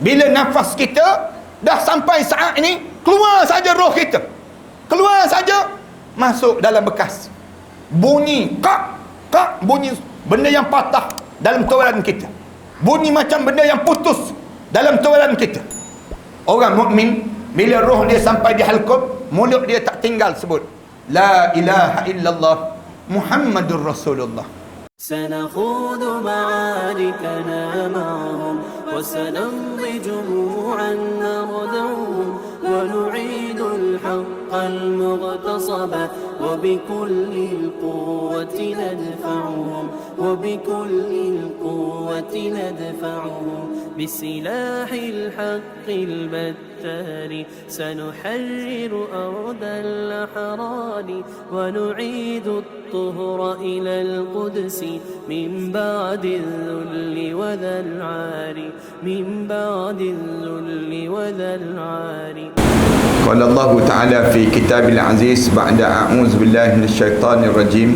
Bila nafas kita dah sampai saat ini, keluar saja roh kita, keluar saja, masuk dalam bekas, bunyi kak, kak, bunyi benda yang patah dalam tawaran kita, bunyi macam benda yang putus dalam tawaran kita. Orang mukmin bila roh dia sampai di halqum, mulut dia tak tinggal sebut la ilaha illallah Muhammadur Rasulullah. سنخوض معاركنا معهم وسنمضي جموعا نردعهم ونعيد الحق المغتصب وبكل القوة ندفعهم وبكل القوة ندفعهم بسلاح الحق البتار سنحرر أرض الأحرار ونعيد الطهر إلى القدس من بعد الذل وذا العار من بعد الذل وذا العار. قال الله تعالى في كتاب العزيز بعد أعوذ بالله من الشيطان الرجيم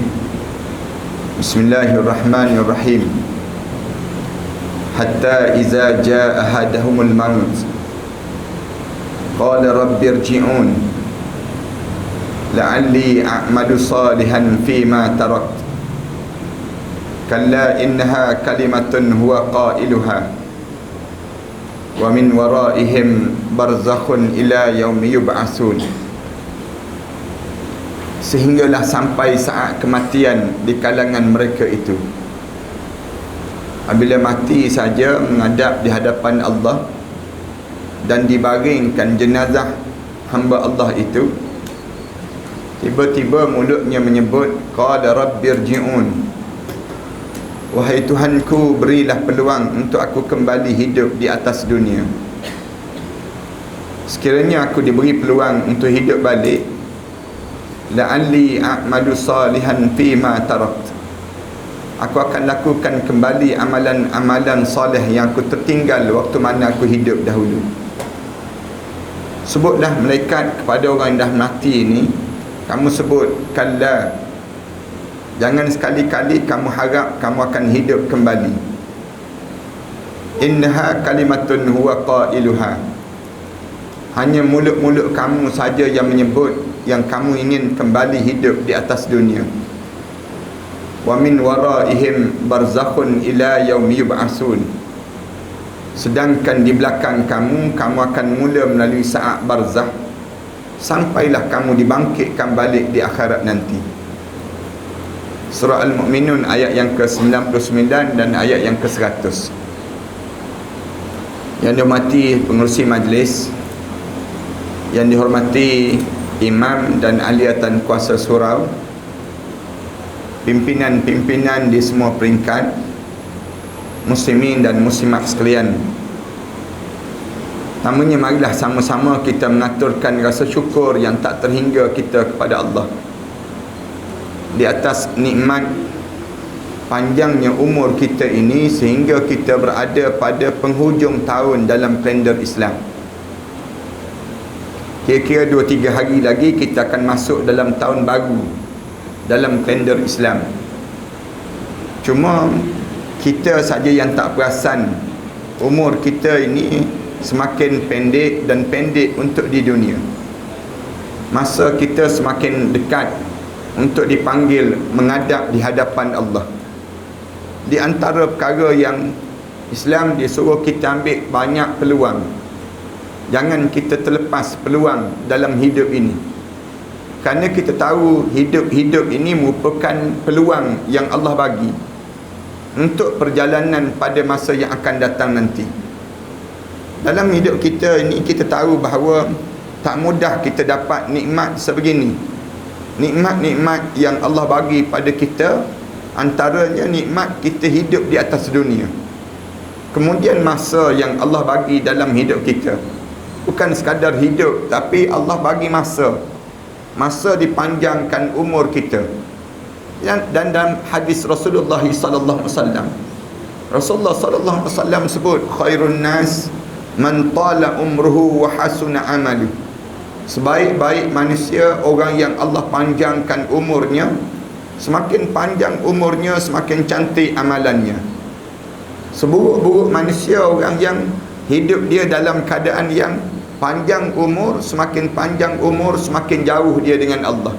بسم الله الرحمن الرحيم حتى إذا جاء أحدهم الموت قال رب ارجعون لعلي أعمل صالحا فيما تركت كلا إنها كلمة هو قائلها ومن ورائهم برزخ إلى يوم يبعثون. Sehinggalah sampai saat kematian di kalangan mereka itu. Apabila mati saja menghadap di hadapan Allah dan dibaringkan jenazah hamba Allah itu, tiba-tiba mulutnya menyebut qala rabbirji'un, wahai Tuhanku, berilah peluang untuk aku kembali hidup di atas dunia. Sekiranya aku diberi peluang untuk hidup balik, la'alli a'malu salihan fima tarakt, aku akan lakukan kembali amalan-amalan soleh yang aku tertinggal waktu mana aku hidup dahulu. Sebutlah malaikat kepada orang yang dah mati ini, kamu sebut kalla, jangan sekali-kali kamu harap kamu akan hidup kembali. Innaha kalimatun huwa qailuha, hanya mulut-mulut kamu saja yang menyebut yang kamu ingin kembali hidup di atas dunia. Wa min waraihim barzakhun ila yaumi yub'atsun, sedangkan di belakang kamu akan mula melalui saat barzakh sampailah kamu dibangkitkan balik di akhirat nanti. Surah Al-Mu'minun ayat yang ke-99 dan ayat yang ke-100. Yang dihormati pengerusi majlis, yang dihormati imam dan ahliatan kuasa surau, pimpinan-pimpinan di semua peringkat, muslimin dan muslimat sekalian, namanya marilah sama-sama kita mengaturkan rasa syukur yang tak terhingga kita kepada Allah di atas nikmat panjangnya umur kita ini sehingga kita berada pada penghujung tahun dalam kalender Islam. Kira-kira 2-3 hari lagi kita akan masuk dalam tahun baru dalam kalender Islam. Cuma kita saja yang tak perasan umur kita ini semakin pendek dan pendek untuk di dunia. Masa kita semakin dekat untuk dipanggil menghadap di hadapan Allah. Di antara perkara yang Islam dia suruh kita ambil banyak peluang. Jangan kita terlepas peluang dalam hidup ini. Kerana kita tahu hidup ini merupakan peluang yang Allah bagi untuk perjalanan pada masa yang akan datang nanti. Dalam hidup kita ini kita tahu bahawa tak mudah kita dapat nikmat sebegini. Nikmat-nikmat yang Allah bagi pada kita, antaranya nikmat kita hidup di atas dunia. Kemudian masa yang Allah bagi dalam hidup kita, bukan sekadar hidup, tapi Allah bagi masa dipanjangkan umur kita. Dan dalam hadis Rasulullah sallallahu alaihi wasallam, Rasulullah sallallahu alaihi wasallam sebut khairun nas man tala umruhu wa hasuna amalu. Sebaik-baik manusia orang yang Allah panjangkan umurnya. Semakin panjang umurnya, semakin cantik amalannya. Seburuk-buruk manusia orang yang hidup dia dalam keadaan yang panjang umur, semakin panjang umur semakin jauh dia dengan Allah.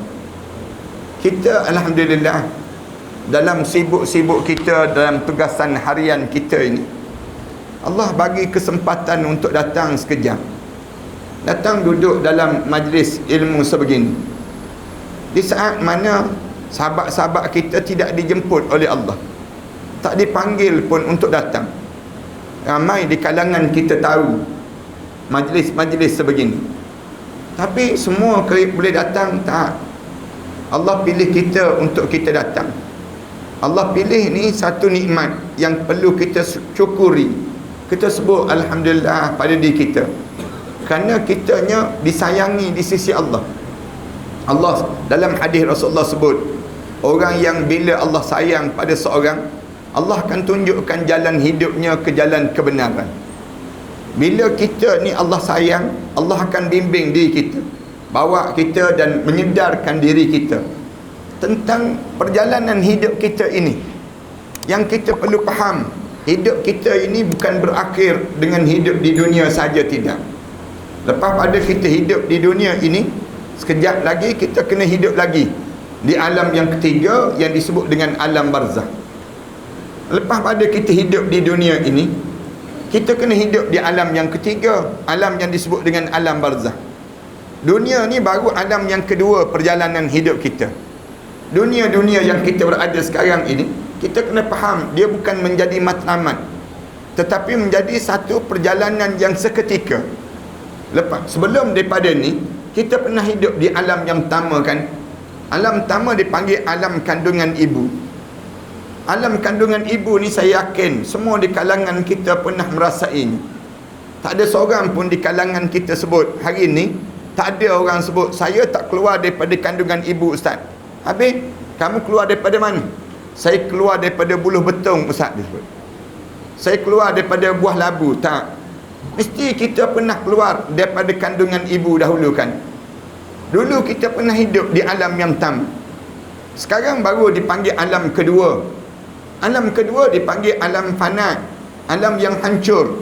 Kita alhamdulillah dalam sibuk-sibuk kita, dalam tugasan harian kita ini, Allah bagi kesempatan untuk datang sekejap, datang duduk dalam majlis ilmu sebegini, di saat mana sahabat-sahabat kita tidak dijemput oleh Allah, tak dipanggil pun untuk datang. Ramai di kalangan kita tahu majlis-majlis sebegini, tapi semua boleh datang? Tak. Allah pilih kita untuk kita datang. Allah pilih ni satu nikmat yang perlu kita syukuri. Kita sebut alhamdulillah pada diri kita, kerana kitanya disayangi di sisi Allah. Allah dalam hadis Rasulullah sebut, orang yang bila Allah sayang pada seorang, Allah akan tunjukkan jalan hidupnya ke jalan kebenaran. Bila kita ni Allah sayang, Allah akan bimbing diri kita, bawa kita dan menyedarkan diri kita tentang perjalanan hidup kita ini. Yang kita perlu faham, hidup kita ini bukan berakhir dengan hidup di dunia saja, tidak. Lepas pada kita hidup di dunia ini, sekejap lagi kita kena hidup lagi di alam yang ketiga yang disebut dengan alam barzah. Lepas pada kita hidup di dunia ini, kita kena hidup di alam yang ketiga, alam yang disebut dengan alam barzah. Dunia ni baru alam yang kedua perjalanan hidup kita. Dunia-dunia yang kita berada sekarang ini, kita kena faham, dia bukan menjadi matlamat, tetapi menjadi satu perjalanan yang seketika. Lepas, sebelum daripada ni, kita pernah hidup di alam yang pertama kan. Alam pertama dipanggil alam kandungan ibu. Alam kandungan ibu ni saya yakin semua di kalangan kita pernah merasainya. Tak ada seorang pun di kalangan kita sebut hari ni, tak ada orang sebut saya tak keluar daripada kandungan ibu ustaz. Habis kamu keluar daripada mana? Saya keluar daripada buluh betung ustaz, dia sebut. Saya keluar daripada buah labu. Tak. Mesti kita pernah keluar daripada kandungan ibu dahulu kan. Dulu kita pernah hidup di alam yang pertama. Sekarang baru dipanggil alam kedua. Alam kedua dipanggil alam fana, alam yang hancur.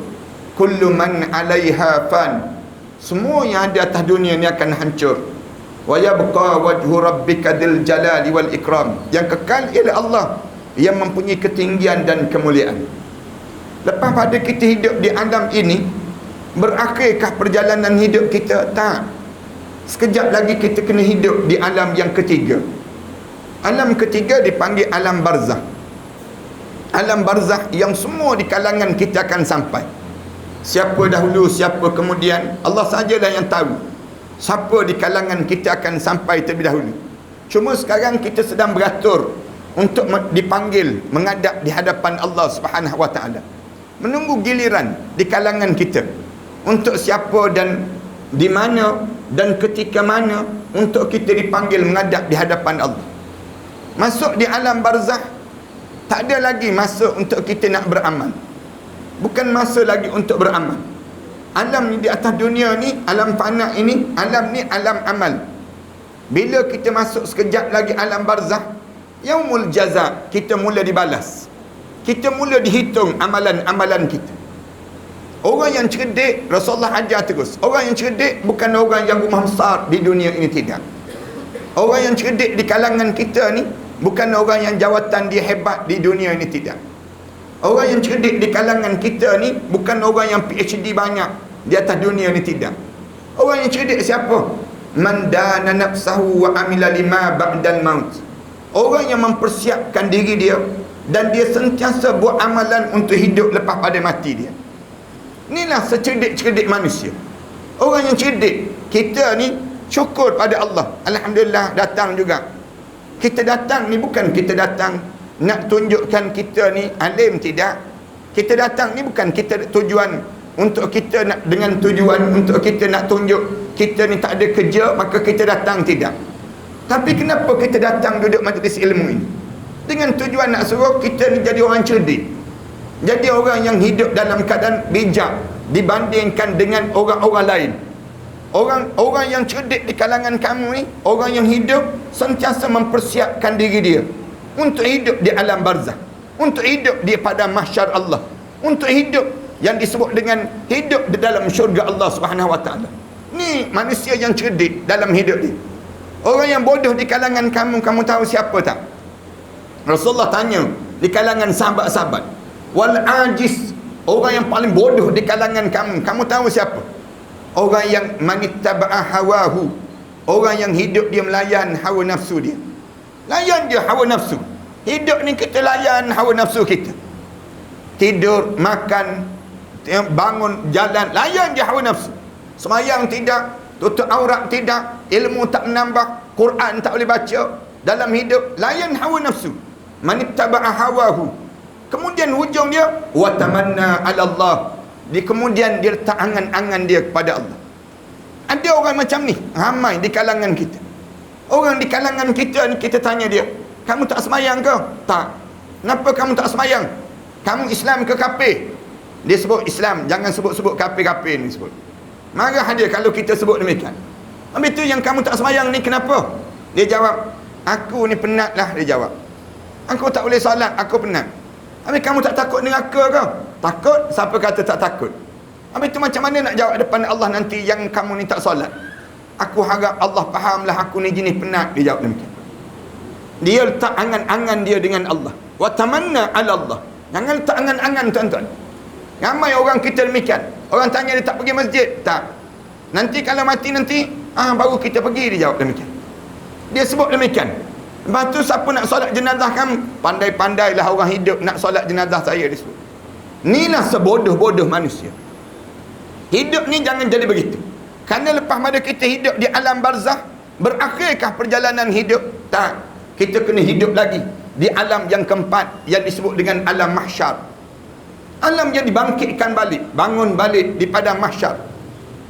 Kullu man 'alaiha fan. Semua yang ada atas dunia ni akan hancur. Wa yabqa wajhu rabbika dzil jalali wal ikram. Yang kekal ialah Allah yang mempunyai ketinggian dan kemuliaan. Lepas pada kita hidup di alam ini, berakhirkah perjalanan hidup kita? Tak. Sekejap lagi kita kena hidup di alam yang ketiga. Alam ketiga dipanggil alam barzah. Alam barzah yang semua di kalangan kita akan sampai. Siapa dahulu, siapa kemudian, Allah sajalah yang tahu siapa di kalangan kita akan sampai terlebih dahulu. Cuma sekarang kita sedang beratur untuk dipanggil menghadap di hadapan Allah Subhanahu Wa Taala, menunggu giliran di kalangan kita untuk siapa dan di mana dan ketika mana untuk kita dipanggil menghadap di hadapan Allah. Masuk di alam barzah, tak ada lagi masa untuk kita nak beramal. Bukan masa lagi untuk beramal. Alam ni di atas dunia ni, alam fana ini, alam ni alam amal. Bila kita masuk sekejap lagi alam barzah, yaumul jaza, kita mula dibalas. Kita mula dihitung amalan-amalan kita. Orang yang cerdik, Rasulullah ajar terus, orang yang cerdik bukan orang yang rumah besar di dunia ini, tidak. Orang yang cerdik di kalangan kita ni bukan orang yang jawatan dia hebat di dunia ini, tidak. Orang yang cerdik di kalangan kita ni bukan orang yang PhD banyak di atas dunia ni, tidak. Orang yang cerdik siapa? Man dana nafsahu wa amila lima ba'dal maut. Orang yang mempersiapkan diri dia dan dia sentiasa buat amalan untuk hidup lepas pada mati dia. Inilah secerdik-cerdik manusia. Orang yang cerdik. Kita ni syukur pada Allah, alhamdulillah datang juga. Kita datang ni bukan kita datang nak tunjukkan kita ni alim, tidak. Kita datang ni bukan kita tujuan untuk kita nak, dengan tujuan untuk kita nak tunjuk kita ni tak ada kerja maka kita datang, tidak. Tapi kenapa kita datang duduk majlis ilmu ini? Dengan tujuan nak suruh kita ni jadi orang cerdik, jadi orang yang hidup dalam keadaan bijak dibandingkan dengan orang-orang lain. Orang yang cerdik di kalangan kamu ni, orang yang hidup sentiasa mempersiapkan diri dia untuk hidup di alam barzah, untuk hidup di pada mahsyar Allah, untuk hidup yang disebut dengan hidup di dalam syurga Allah Subhanahu Wa Taala. Ni manusia yang cerdik dalam hidup dia. Orang yang bodoh di kalangan kamu tahu siapa tak? Rasulullah tanya di kalangan sahabat-sahabat, wal ajiz, orang yang paling bodoh di kalangan kamu tahu siapa? Orang yang manittaba'a hawahu, orang yang hidup dia melayan hawa nafsu dia. Layan je hawa nafsu. Hidup ni kita layan hawa nafsu kita. Tidur, makan, bangun, jalan, layan je hawa nafsu. Semayang tidak, tutup aurat tidak, ilmu tak menambah, Quran tak boleh baca, dalam hidup layan hawa nafsu. Manittaba'a hawahu. Kemudian hujung dia wa tamanna 'ala Allah. Kemudian dia letak angan-angan dia kepada Allah. Ada orang macam ni ramai di kalangan kita. Orang di kalangan kita ni, kita tanya dia, kamu tak semayang ke? Tak. Kenapa kamu tak semayang? Kamu Islam ke kafir? Dia sebut Islam, jangan sebut-sebut kafir-kafir ni sebut. Marah dia kalau kita sebut demikian. Habis tu yang kamu tak semayang ni kenapa? Dia jawab, aku ni penat lah, dia jawab. Aku tak boleh solat, aku penat. Habis kamu tak takut neraka ke? Takut? Siapa kata tak takut? Habis tu macam mana nak jawab depan Allah nanti yang kamu ni tak solat? Aku harap Allah fahamlah aku ni jenis penat, dia jawab demikian. Dia letak angan-angan dia dengan Allah. Wa tamanna 'ala Allah. Jangan letak angan-angan, tuan-tuan. Ramai orang kita demikian. Orang tanya dia tak pergi masjid. Tak. Nanti kalau mati nanti, baru kita pergi, dia jawab demikian. Dia sebut demikian. Lepas tu siapa nak solat jenazah kamu? Pandai-pandailah orang hidup nak solat jenazah saya, dia sebut. Inilah sebodoh-bodoh manusia. Hidup ni jangan jadi begitu. Kerana lepas pada kita hidup di alam barzah, berakhirkah perjalanan hidup? Tak. Kita kena hidup lagi di alam yang keempat yang disebut dengan alam mahsyar. Alam yang dibangkitkan balik, bangun balik di padang mahsyar.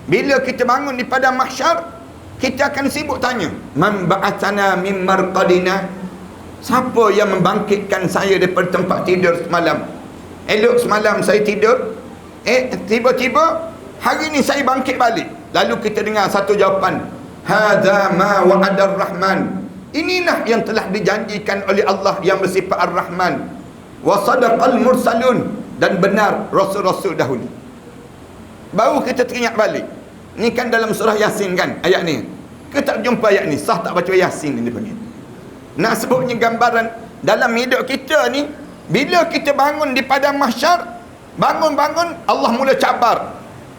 Bila kita bangun di padang mahsyar, kita akan sibuk tanya, man ba'athana min marqadina? Siapa yang membangkitkan saya daripada tempat tidur semalam? Elok semalam saya tidur, tiba-tiba hari ni saya bangkit balik. Lalu kita dengar satu jawapan, hadza ma wa'adar rahman. Inilah yang telah dijanjikan oleh Allah yang bersifat ar-Rahman. Wa sadaqal mursalun, dan benar rasul-rasul dahulu. Baru kita teringat balik. Ni kan dalam surah Yasin kan ayat ni. Kita tak jumpa ayat ni, sah tak baca Yasin ni dipanggil. Nak sebutnya gambaran dalam hidup kita ni, bila kita bangun di padang mahsyar, bangun-bangun Allah mula cabar.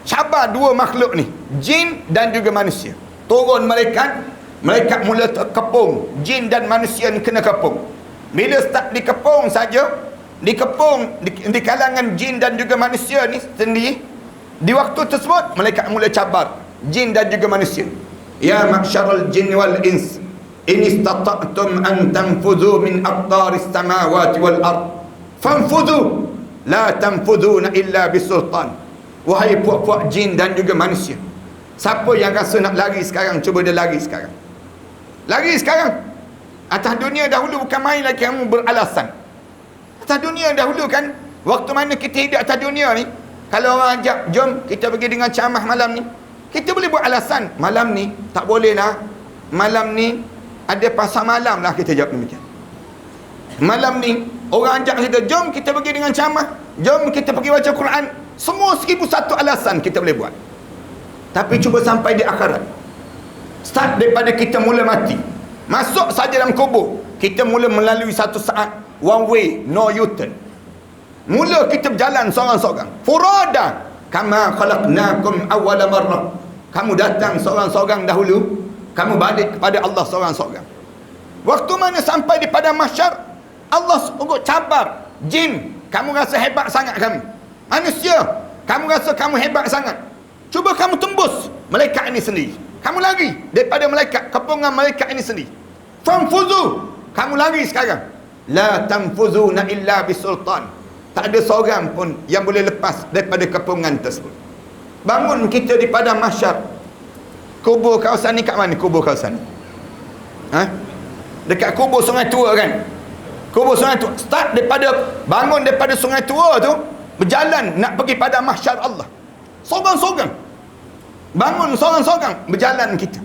Cabar dua makhluk ni, jin dan juga manusia. Turun malaikat mula terkepung. Jin dan manusia ni kena kepung. Bila start dikepung saja, dikepung di kalangan jin dan juga manusia ni sendiri, di waktu tersebut malaikat mula cabar jin dan juga manusia. Ya ma'syaral jin wal ins, in istata'tum an tanfudhu min aqtaris samawati wal ard fanfudhu la tanfudhuna illa bisultan. Wahai puak-puak jin dan juga manusia, siapa yang rasa nak lari sekarang, cuba dia lari sekarang. Lari sekarang. Atas dunia dahulu bukan main lagi kamu beralasan. Atas dunia dahulu kan, waktu mana kita hidup atas dunia ni, kalau orang ajak, jom kita pergi dengan ceramah malam ni, kita boleh buat alasan. Malam ni tak boleh lah, malam ni ada pasar malam lah, kita jawab demikian. Malam ni orang ajak kita, jom kita pergi dengan ceramah, jom kita pergi baca Quran. Semua 1001 alasan kita boleh buat. Tapi cuba sampai di akhirat, start daripada kita mula mati, masuk saja dalam kubur, kita mula melalui satu saat one way, no U-turn. Mula kita berjalan seorang-seorang, furada kama khalaqnakum awwala marrah. Kamu datang seorang-seorang dahulu, kamu balik kepada Allah seorang-seorang. Waktu mana sampai di padang mahsyar, Allah sungguh cabar jin, kamu rasa hebat sangat kamu. Manusia, kamu rasa kamu hebat sangat. Cuba kamu tembus malaikat ini sendiri. Kamu lari daripada malaikat, kepungan malaikat ini sendiri. Fanfuzu, kamu lari sekarang. La tanfuzuna illa bisultan. Tak ada seorang pun yang boleh lepas daripada kepungan tersebut. Bangun kita di padang mahsyar. Kubur kawasan ni kat mana kubur kawasan ni? Dekat kubur Sungai Tua kan? Kubur Sungai Tua. Start daripada, bangun daripada Sungai Tua tu, berjalan nak pergi pada mahsyar Allah. Sorang-sorang. Bangun sorang-sorang, berjalan kita.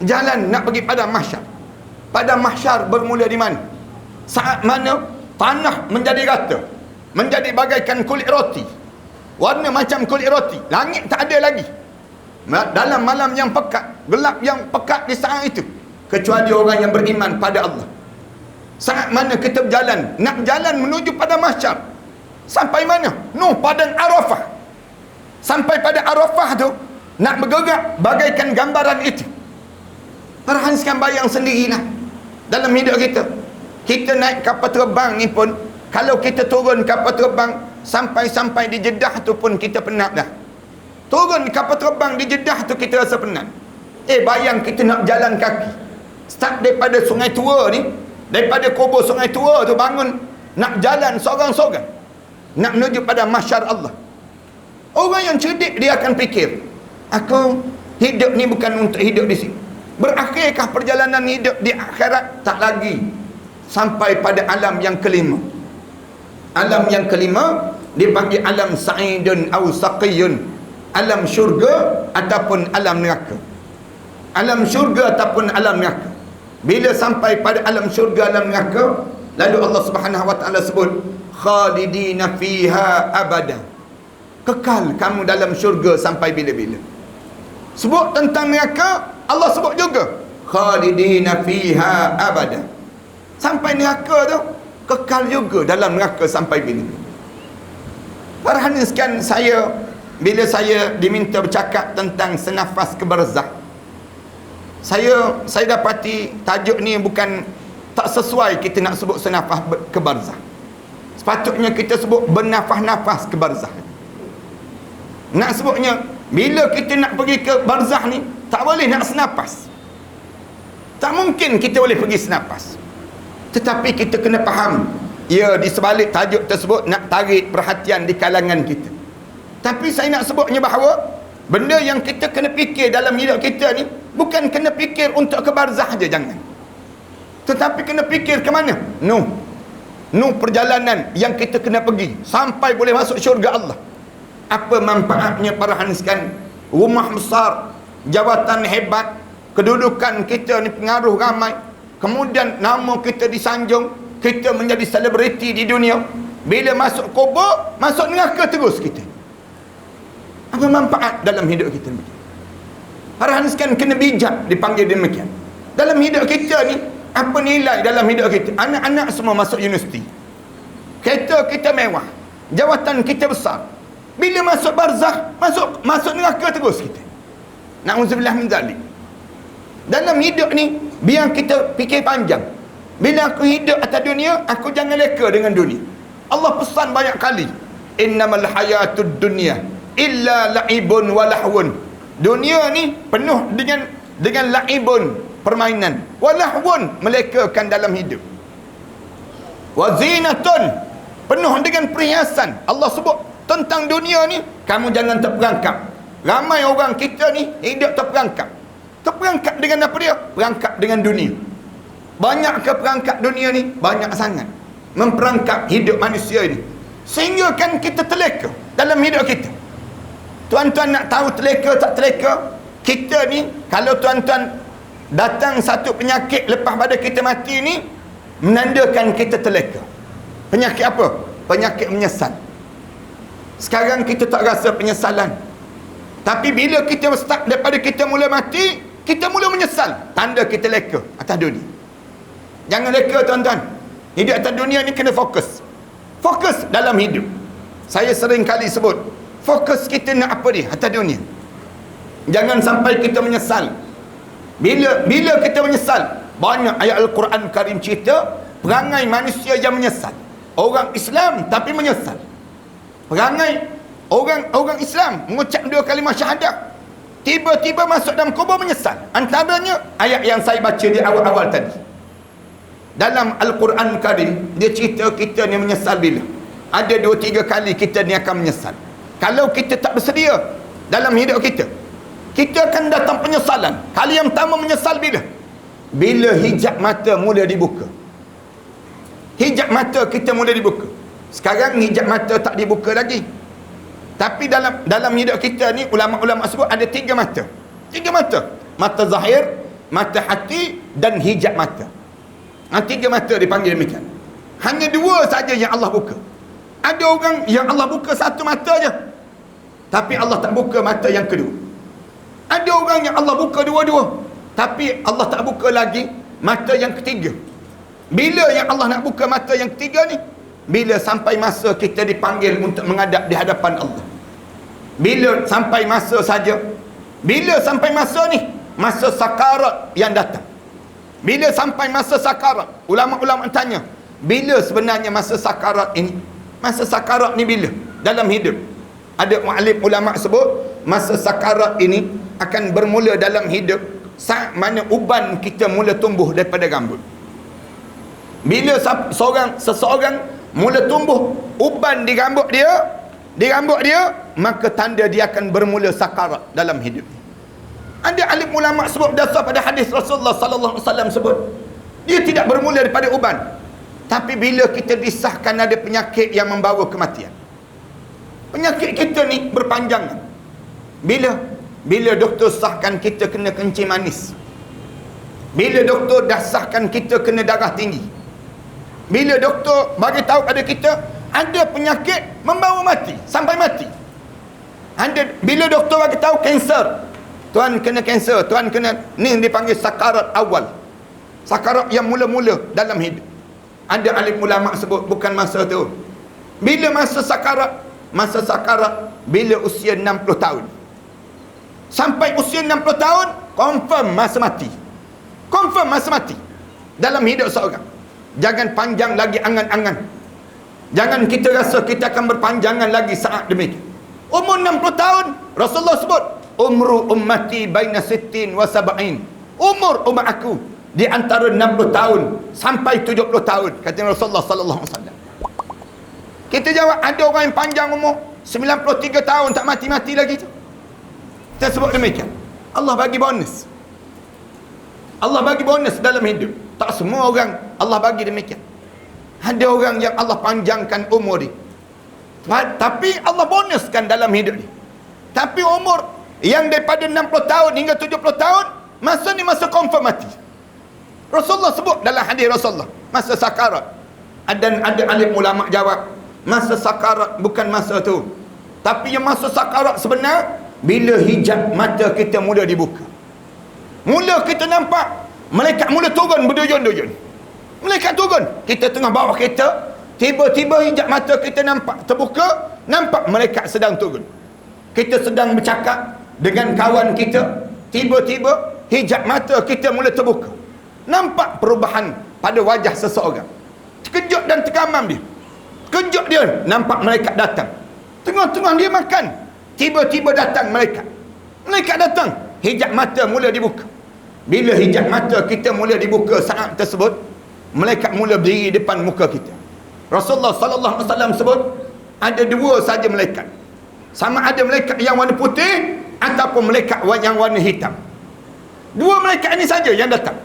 Jalan nak pergi pada mahsyar. Pada mahsyar bermula di mana? Saat mana tanah menjadi rata, menjadi bagaikan kulit roti. warna macam kulit roti. Langit tak ada lagi. Dalam malam yang pekat, gelap yang pekat di saat itu, kecuali orang yang beriman pada Allah. Saat mana kita berjalan, nak jalan menuju pada mahsyar, sampai mana? Nuh padang Arafah. Sampai pada Arafah tu, nak bergerak bagaikan gambaran itu. Perhatikan, bayang sendirilah dalam hidup kita. Kita naik kapal terbang ni pun, kalau kita turun kapal terbang sampai di Jeddah tu pun kita penat dah. Turun kapal terbang di Jeddah tu kita rasa penat. Bayang kita nak jalan kaki, start daripada Sungai Tua ni, daripada kubur Sungai Tua tu bangun, nak jalan seorang-seorang, nak menuju pada mahsyar Allah. Orang yang cerdik, dia akan fikir, aku hidup ni bukan untuk hidup di sini. Berakhirkah perjalanan hidup di akhirat? Tak lagi. Sampai pada alam yang kelima. Alam yang kelima dipanggil alam sa'idun au saqiyun. Alam syurga ataupun alam neraka. Alam syurga ataupun alam neraka. Bila sampai pada alam syurga, alam neraka, lalu Allah Subhanahu wa taala sebut khalidina fiha abada. Kekal kamu dalam syurga sampai bila-bila. Sebut tentang neraka, Allah sebut juga khalidina fiha abada. Sampai neraka tu kekal juga dalam neraka sampai bila-bila. Perhatikan saya, bila saya diminta bercakap tentang senafas ke barzakh, saya dapati tajuk ni bukan tak sesuai kita nak sebut senafas ke barzakh. Sepatutnya kita sebut bernafas-nafas ke barzakh. Nak sebutnya, bila kita nak pergi ke barzakh ni, tak boleh nak senapas. Tak mungkin kita boleh pergi senapas. Tetapi kita kena faham, ya, di sebalik tajuk tersebut nak tarik perhatian di kalangan kita. Tapi saya nak sebutnya bahawa benda yang kita kena fikir dalam hidup kita ni, bukan kena fikir untuk ke barzakh je, jangan. Tetapi kena fikir ke mana? Nuh perjalanan yang kita kena pergi sampai boleh masuk syurga Allah. Apa manfaatnya? Perhatikan, rumah besar, jawatan hebat, kedudukan kita ni pengaruh ramai, kemudian nama kita disanjung, kita menjadi selebriti di dunia. Bila masuk kubur, masuk neraka terus kita. Apa manfaat dalam hidup kita? Perhatikan, kena bijak dipanggil demikian. Dalam hidup kita ni, apa nilai dalam hidup kita? Anak-anak semua masuk universiti, kereta kita mewah, jawatan kita besar. Bila masuk barzakh, masuk neraka terus kita. Na'udzubillah min zalik. Dalam hidup ni, biar kita fikir panjang. Bila aku hidup atas dunia, aku jangan leka dengan dunia. Allah pesan banyak kali, innamal hayatud dunya illa la'ibun wa lahwun. Dunia ni penuh dengan la'ibun, permainan, wa lahwun, melekakan dalam hidup, wa zinatun, penuh dengan perhiasan. Allah sebut tentang dunia ni, kamu jangan terperangkap. Ramai orang kita ni hidup terperangkap. Terperangkap dengan apa dia? Perangkap dengan dunia. Banyak ke perangkap dunia ni? Banyak sangat. Memperangkap hidup manusia ni, sehingga kan kita terleka dalam hidup kita. Tuan-tuan nak tahu terleka tak terleka? Kita ni, kalau tuan-tuan datang satu penyakit lepas pada kita mati ni, menandakan kita terleka. Penyakit apa? Penyakit menyesal. Sekarang kita tak rasa penyesalan, tapi bila kita start daripada kita mula mati, kita mula menyesal. Tanda kita leka atas dunia. Jangan leka, tuan-tuan. Hidup atas dunia ni kena fokus. Fokus dalam hidup. Saya sering kali sebut, fokus kita nak apa dia atas dunia. Jangan sampai kita menyesal. Bila kita menyesal, banyak ayat Al-Quran Karim cerita perangai manusia yang menyesal. Orang Islam tapi menyesal. Perangai orang Islam mengucap 2 kalimah syahadah, tiba-tiba masuk dalam kubur menyesal. Antaranya ayat yang saya baca di awal-awal tadi. Dalam Al-Quran Karim, dia cerita kita ni menyesal bila? Ada 2-3 kali kita ni akan menyesal. Kalau kita tak bersedia dalam hidup kita, kita akan datang penyesalan. Kali yang pertama menyesal bila? Bila hijab mata mula dibuka. Hijab mata kita mula dibuka. Sekarang hijab mata tak dibuka lagi. Tapi dalam hidup kita ni, ulama-ulama sebut ada 3 mata. 3 mata. Mata zahir, mata hati dan hijab mata. 3 mata dipanggil demikian. Hanya 2 saja yang Allah buka. Ada orang yang Allah buka 1 mata je. tapi Allah tak buka mata yang kedua. Ada orang yang Allah buka dua-dua, tapi Allah tak buka lagi mata yang ketiga. Bila yang Allah nak buka mata yang ketiga ni? Bila sampai masa kita dipanggil untuk menghadap di hadapan Allah. Bila sampai masa saja. Bila sampai masa ni? Masa sakarat yang datang. Bila sampai masa sakarat, ulama-ulama tanya, bila sebenarnya masa sakarat ini? Masa sakarat ni bila? Dalam hidup. Ada mu'alim ulama sebut, masa sakarat ini akan bermula dalam hidup saat mana uban kita mula tumbuh daripada rambut. Bila seseorang mula tumbuh uban di rambut dia, maka tanda dia akan bermula sakarat dalam hidup. Ada alim ulama sebut dasar pada hadis Rasulullah sallallahu alaihi wasallam sebut, dia tidak bermula daripada uban. Tapi bila kita disahkan ada penyakit yang membawa kematian. Penyakit kita ni berpanjangan. Bila doktor sahkan kita kena kencing manis. Bila doktor dah sahkan kita kena darah tinggi. Bila doktor bagi tahu pada kita ada penyakit membawa mati, sampai mati. Bila doktor bagi tahu kanser, tuan kena kanser, tuan kena ni dipanggil sakarat awal. Sakarat yang mula-mula dalam hidup. Ada alim ulama sebut bukan masa tu. Bila masa sakarat? Masa sakarat bila usia 60 tahun. Sampai usia 60 tahun confirm masa mati. Confirm masa mati dalam hidup seorang. Jangan panjang lagi angan-angan. Jangan kita rasa kita akan berpanjangan lagi saat demikian. Umur 60 tahun, Rasulullah sebut, umru ummati baina sittin wa sab'in. Umur umat aku di antara 60 tahun sampai 70 tahun, kata Rasulullah sallallahu alaihi wasallam. Kita jawab, ada orang yang panjang umur 93 tahun tak mati-mati lagi tu. Kita sebut demikian. Allah bagi bonus. Allah bagi bonus dalam hidup. Tak semua orang Allah bagi demikian. Ada orang yang Allah panjangkan umur dia, tapi Allah bonuskan dalam hidup dia. Tapi umur yang daripada 60 tahun hingga 70 tahun, masa ni masa confirm mati. Rasulullah sebut dalam hadis Rasulullah, masa sakarat. Dan ada alim ulama jawab, masa sakarat bukan masa tu. Tapi yang masa sakarat sebenar, bila hijab mata kita mula dibuka. Mula kita nampak malaikat mula turun berduyun-duyun. Malaikat turun. Kita tengah bawa kereta, tiba-tiba hijab mata kita nampak terbuka, nampak malaikat sedang turun. Kita sedang bercakap dengan kawan kita, tiba-tiba hijab mata kita mula terbuka. Nampak perubahan pada wajah seseorang. Terkejut dan terkamam dia. Terkejut dia, nampak malaikat datang. Tengah-tengah dia makan, tiba-tiba datang malaikat. Malaikat datang, hijab mata mula dibuka. Bila hijab mata kita mula dibuka saat tersebut, malaikat mula berdiri depan muka kita. Rasulullah sallallahu alaihi wasallam sebut, ada dua saja malaikat. Sama ada malaikat yang warna putih ataupun malaikat yang warna hitam. Dua malaikat ini saja yang datang.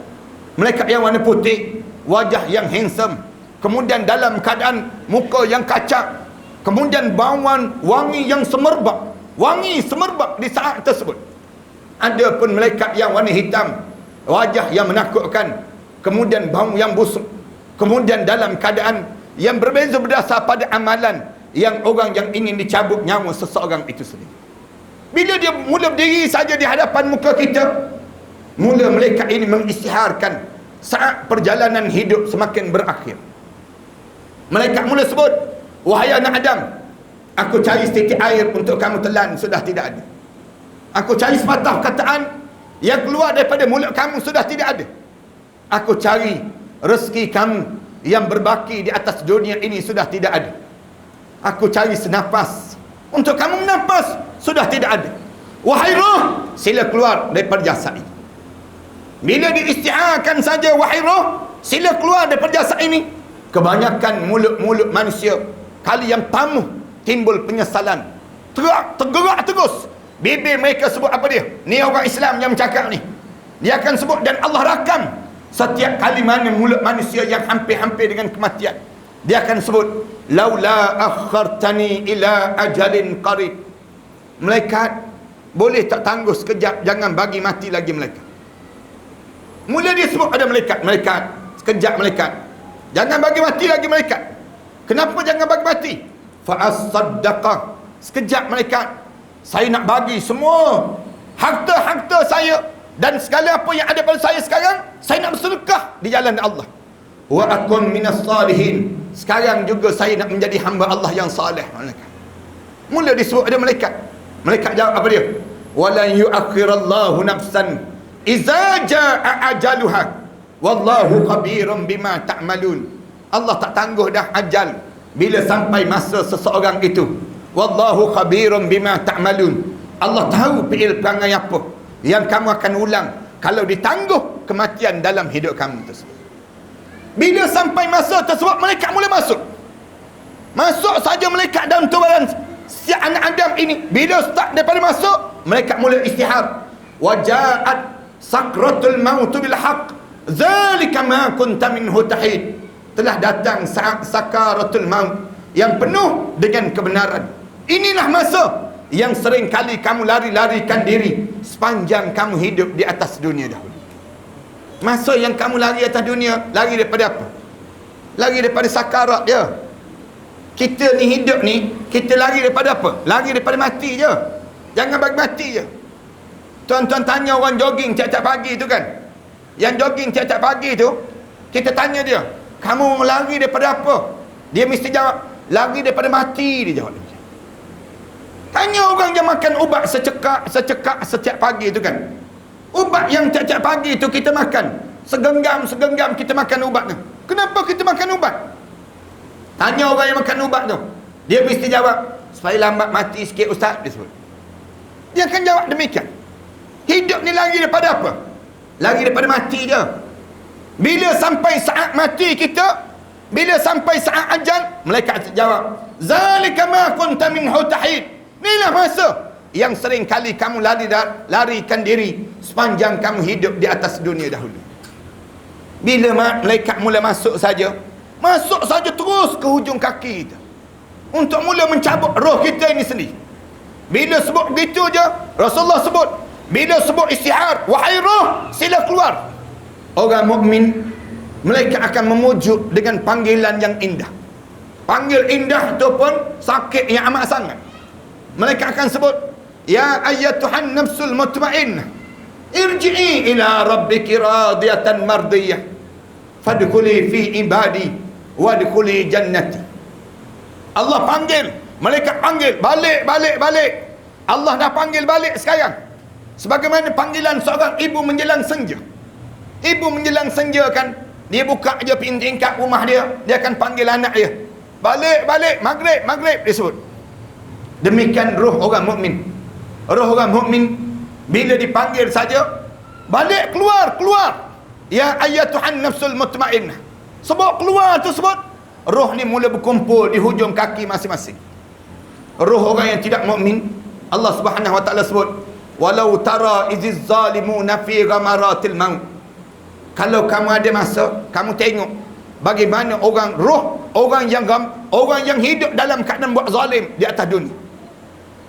Malaikat yang warna putih, wajah yang handsome, kemudian dalam keadaan muka yang kacak, kemudian bauan wangi yang semerbak, wangi semerbak di saat tersebut. Ada pun malaikat yang warna hitam, wajah yang menakutkan, kemudian bau yang busuk, kemudian dalam keadaan yang berbeza berdasar pada amalan yang orang yang ingin dicabut nyawa seseorang itu sendiri. Bila dia mula berdiri saja di hadapan muka kita, mula malaikat ini mengisytiharkan saat perjalanan hidup semakin berakhir. Malaikat mula sebut, wahai anak Adam, aku cari setitik air untuk kamu telan, sudah tidak ada. Aku cari sepatah kataan yang keluar daripada mulut kamu, sudah tidak ada. Aku cari rezeki kamu yang berbaki di atas dunia ini, sudah tidak ada. Aku cari senafas untuk kamu menafas, sudah tidak ada. Wahai roh, sila keluar daripada jasad ini. Bila diistiharkan saja, wahai roh, sila keluar daripada jasad ini, kebanyakan mulut-mulut manusia kali yang tamuh timbul penyesalan, tergerak terus. Bibir mereka sebut apa dia? Ni orang Islam yang bercakap ni. Dia akan sebut, dan Allah rakam setiap kali mana mulut manusia yang hampir-hampir dengan kematian. Dia akan sebut, laula akhartani ila ajalin qarib. Malaikat, boleh tak tangguh sekejap, jangan bagi mati lagi malaikat. Mula dia sebut ada malaikat, sekejap malaikat, jangan bagi mati lagi malaikat. Kenapa jangan bagi mati? Fa as-saddaqa, sekejap malaikat, Saya nak bagi semua harta-harta saya dan segala apa yang ada pada saya sekarang, saya nak bersedekah di jalan Allah. Wa akun minas salihin. Sekarang juga saya nak menjadi hamba Allah yang saleh. Mula disebut ada malaikat. Malaikat jawab apa dia? Walan yuakhirallahu nafsan iza jaa ajaluha wallahu khabirum bima ta'malun. Allah tak tangguh dah ajal bila sampai masa seseorang itu. Wallahu khabirum bima ta'malun. Allah tahu fi'il perangai apa yang kamu akan ulang kalau ditangguh kematian dalam hidup kamu tersebut. Bila sampai masa tersebut, malaikat mula masuk. Masuk saja malaikat dalam tubuhan si anak Adam ini. Bila start daripada masuk, malaikat mula istihar. Waja'at sakratul maut bil haqq. Zalika ma kunta minhu tahid. Telah datang saat sakaratul maut yang penuh dengan kebenaran. Inilah masa yang sering kali kamu lari-larikan diri sepanjang kamu hidup di atas dunia dahulu. Masa yang kamu lari atas dunia, lari daripada apa? Lari daripada sakarat dia. Kita ni hidup ni, kita lari daripada apa? Lari daripada mati je. Jangan bagi mati je. Tuan-tuan tanya orang jogging tiap-tiap pagi tu kan. Yang jogging tiap-tiap pagi tu, kita tanya dia, kamu lari daripada apa? Dia mesti jawab, lari daripada mati, dia jawab. Tanya orang yang makan ubat secekak setiap pagi tu kan. Ubat yang tiap-tiap pagi tu kita makan, segenggam kita makan ubat tu. Kenapa kita makan ubat? Tanya orang yang makan ubat tu, dia mesti jawab, supaya lambat mati sikit ustaz, dia sebut. Dia akan jawab demikian. Hidup ni lari daripada apa? Lari daripada mati je. Bila sampai saat mati kita, bila sampai saat ajal, malaikat jawab, zalika ma kunta minhu tahid. Inilah masa yang sering kali kamu larikan diri sepanjang kamu hidup di atas dunia dahulu. Bila malaikat mula masuk saja terus ke hujung kaki kita untuk mula mencabut roh kita ini sendiri. Bila sebut begitu je, Rasulullah sebut, bila sebut istihar, wahai roh, sila keluar. Orang mukmin, malaikat akan memujuk dengan panggilan yang indah. Panggil indah itu pun sakit yang amat sangat. Malaikat akan sebut, ya ayyatuhan nafsul mutmainnah, irji'i ila rabbiki radiyatan mardiyah, fadkhuli fi ibadi wadkhuli jannati. Allah panggil, malaikat panggil, balik. Allah dah panggil balik sekarang. Sebagaimana panggilan seorang ibu menjelang senja. Ibu menjelang senja kan, dia buka je pintu tingkap rumah dia, dia akan panggil anak dia. Balik, maghrib dia sebut. Demikian roh orang mukmin. Roh orang mukmin bila dipanggil saja, balik, keluar. Ya ayyatuhan nafsul mutmainnah. Sebut keluar tu sebut, roh ni mula berkumpul di hujung kaki masing-masing. Roh orang yang tidak mukmin, Allah Subhanahu wa taala sebut, walau tara iziz zalimuna fi ghamaratil maut. Kalau kamu ada masa, kamu tengok bagaimana orang yang hidup dalam keadaan buat zalim di atas dunia.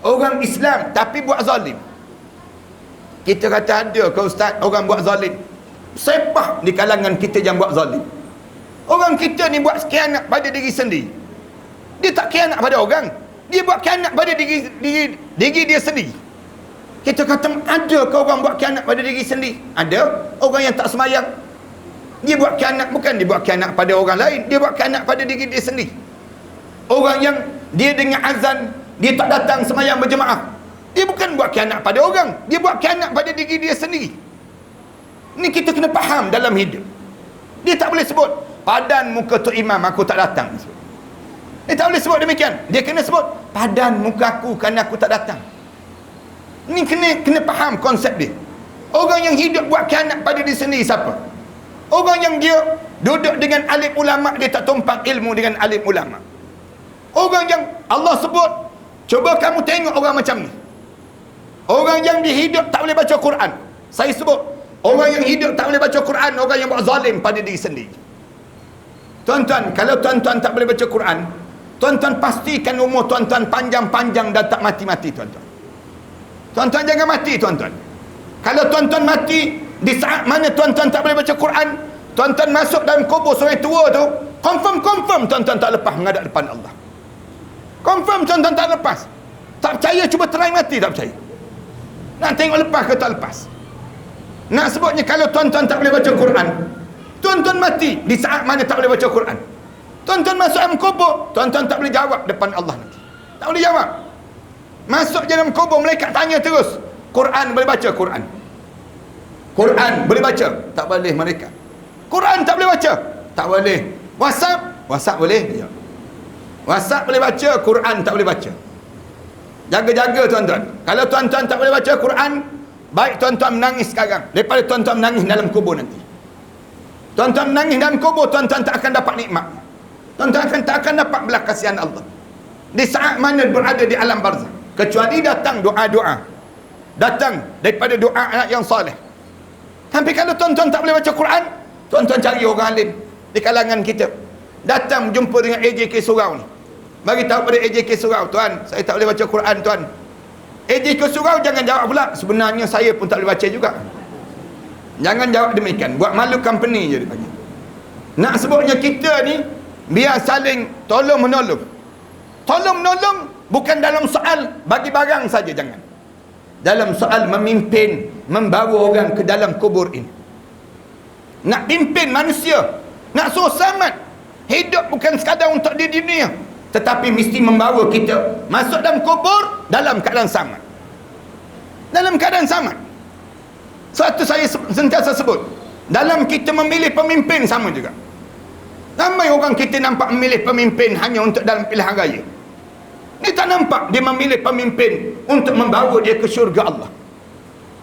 Orang Islam tapi buat zalim. Kita kata ada ke ustaz orang buat zalim? Sepah di kalangan kita yang buat zalim. Orang kita ni buat khianat pada diri sendiri. Dia tak khianat pada orang, dia buat khianat pada diri dia sendiri. Kita kata ada ke orang buat khianat pada diri sendiri? Ada. Orang yang tak semayang, dia buat khianat, bukan dia buat khianat pada orang lain, dia buat khianat pada diri dia sendiri. Orang yang dia dengar azan, dia tak datang semayang berjemaah, dia bukan buat khianat pada orang, dia buat khianat pada diri dia sendiri. Ni kita kena faham dalam hidup. Dia tak boleh sebut, padan muka tu imam aku tak datang. Dia tak boleh sebut demikian. Dia kena sebut, padan muka aku kerana aku tak datang. Ni kena faham konsep dia. Orang yang hidup buat khianat pada diri sendiri siapa? Orang yang dia duduk dengan alim ulama', dia tak tumpang ilmu dengan alim ulama'. Orang yang Allah sebut, cuba kamu tengok orang macam ni. Orang yang dihidup tak boleh baca Quran. Saya sebut, orang yang hidup tak boleh baca Quran, orang yang buat zalim pada diri sendiri. Tuan-tuan, kalau tuan-tuan tak boleh baca Quran, tuan-tuan pastikan umur tuan-tuan panjang-panjang dan tak mati-mati tuan-tuan. Tuan-tuan jangan mati tuan-tuan. Kalau tuan-tuan mati di saat mana tuan-tuan tak boleh baca Quran, tuan-tuan masuk dalam kubur seorang tua tu, confirm tuan-tuan tak lepas menghadap depan Allah. Confirm tuan-tuan tak lepas. Tak percaya cuba try mati, tak percaya. Nak tengok lepas ke tak lepas. Nak sebutnya kalau tuan-tuan tak boleh baca Quran, tuan-tuan mati di saat mana tak boleh baca Quran. Tuan-tuan masuk dalam kubur, tuan-tuan tak boleh jawab depan Allah nanti. Tak boleh jawab. Masuk dalam kubur, malaikat tanya terus. Quran boleh baca? Quran. Quran boleh baca? Tak boleh mereka. Quran tak boleh baca? Tak boleh. WhatsApp? WhatsApp boleh? Ya. WhatsApp boleh baca, Quran tak boleh baca. Jaga-jaga tuan-tuan. Kalau tuan-tuan tak boleh baca Quran, baik tuan-tuan menangis sekarang daripada tuan-tuan menangis dalam kubur nanti. Tuan-tuan menangis dalam kubur, tuan-tuan tak akan dapat nikmat. Tuan-tuan tak akan dapat belas kasihan Allah di saat mana berada di alam barzakh, kecuali datang doa-doa, datang daripada doa anak yang soleh. Tapi kalau tuan-tuan tak boleh baca Quran, tuan-tuan cari orang alim di kalangan kita, datang jumpa dengan AJK Surau ni, bagi tahu pada AJK Surau, tuan, saya tak boleh baca Quran tuan. AJK Surau jangan jawab pula, sebenarnya saya pun tak boleh baca juga. Jangan jawab demikian, buat malu company je dia panggil. Nak sebutnya kita ni biar saling tolong menolong. Tolong menolong bukan dalam soal bagi barang saja, jangan. Dalam soal memimpin, membawa orang ke dalam kubur ini. Nak pimpin manusia, nak suruh selamat. Hidup bukan sekadar untuk di dunia, tetapi mesti membawa kita masuk dalam kubur dalam keadaan selamat. Dalam keadaan selamat. Satu saya sentiasa sebut, dalam kita memilih pemimpin sama juga. Ramai orang kita nampak memilih pemimpin hanya untuk dalam pilihan raya. Ni tak nampak dia memilih pemimpin untuk membawa dia ke syurga Allah.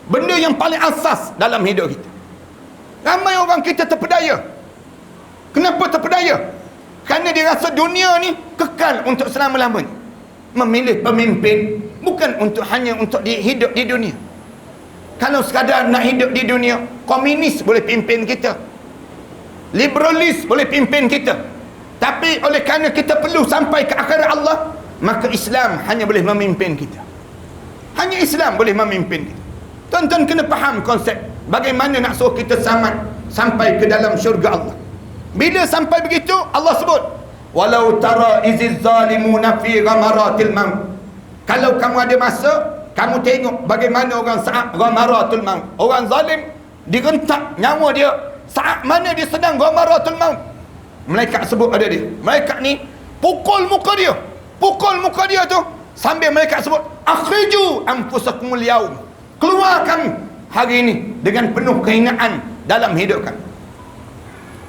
Benda yang paling asas dalam hidup kita. Ramai orang kita terpedaya. Kenapa terpedaya? Kerana dia rasa dunia ni kekal untuk selama-lamanya. Memilih pemimpin bukan untuk hanya untuk hidup di dunia. Kalau sekadar nak hidup di dunia, komunis boleh pimpin kita, liberalis boleh pimpin kita. Tapi oleh kerana kita perlu sampai ke akhirat Allah, maka Islam hanya boleh memimpin kita. Hanya Islam boleh memimpin kita. Tuan-tuan kena faham konsep bagaimana nak suruh kita selamat sampai ke dalam syurga Allah. Bila sampai begitu, Allah sebut, walau tara iziz zalimuna fi ghamaratil maut. Kalau kamu ada masa, kamu tengok bagaimana orang saat ghamaratul maut, orang zalim direntak nyawa dia saat mana dia sedang ghamaratul maut. Malaikat sebut ada dia. Malaikat ni pukul muka dia. Pukul muka dia tu sambil malaikat sebut, akhriju anfusakumul yaum. Keluarkan hari ini dengan penuh kehinaan dalam hidup kami.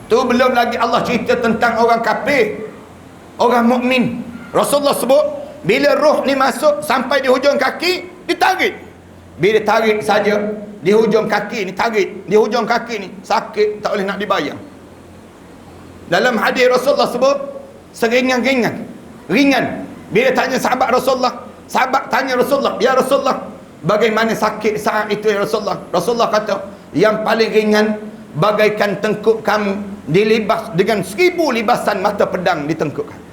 Tu belum lagi Allah cerita tentang orang kafir, orang mukmin. Rasulullah sebut, bila roh ni masuk sampai di hujung kaki, ditarik. Bila tarik saja di hujung kaki ni, tarik di hujung kaki ni, sakit tak boleh nak dibayang. Dalam hadis Rasulullah sebut, seringan-ringan, ringan. Bila tanya sahabat Rasulullah, sahabat tanya Rasulullah, ya Rasulullah, bagaimana sakit saat itu ya Rasulullah? Rasulullah kata, yang paling ringan bagaikan tengkuk kamu dilibas dengan 1000 libasan mata pedang di tengkuk kamu.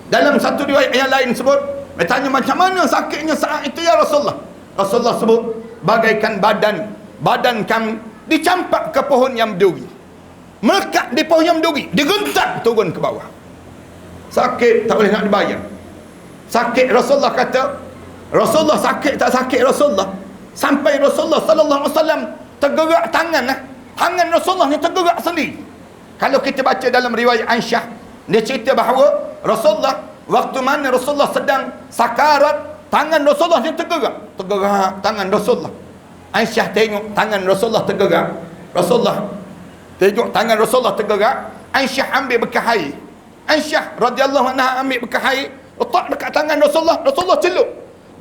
Dalam satu riwayat yang lain sebut, bertanya macam mana sakitnya saat itu ya Rasulullah? Rasulullah sebut, bagaikan badan kamu dicampak ke pohon yang berduri, melekat di pohon yang berduri, digentak turun ke bawah. Sakit tak boleh nak dibayang. Sakit, Rasulullah kata, Rasulullah sakit tak sakit Rasulullah, sampai Rasulullah sallallahu alaihi wasallam tergerak tangan Rasulullah ni tergerak sendiri. Kalau kita baca dalam riwayat Aisyah, dia cerita bahawa Rasulullah, waktu mana Rasulullah sedang sakarat, tangan Rasulullah ni tergerak tangan Rasulullah. Aisyah tengok tangan Rasulullah tergerak. Rasulullah tengok tangan Rasulullah tergerak. Aisyah ambil bekas air. Aisyah radhiyallahu anha ambil bekas air, letak dekat tangan Rasulullah. Rasulullah celup.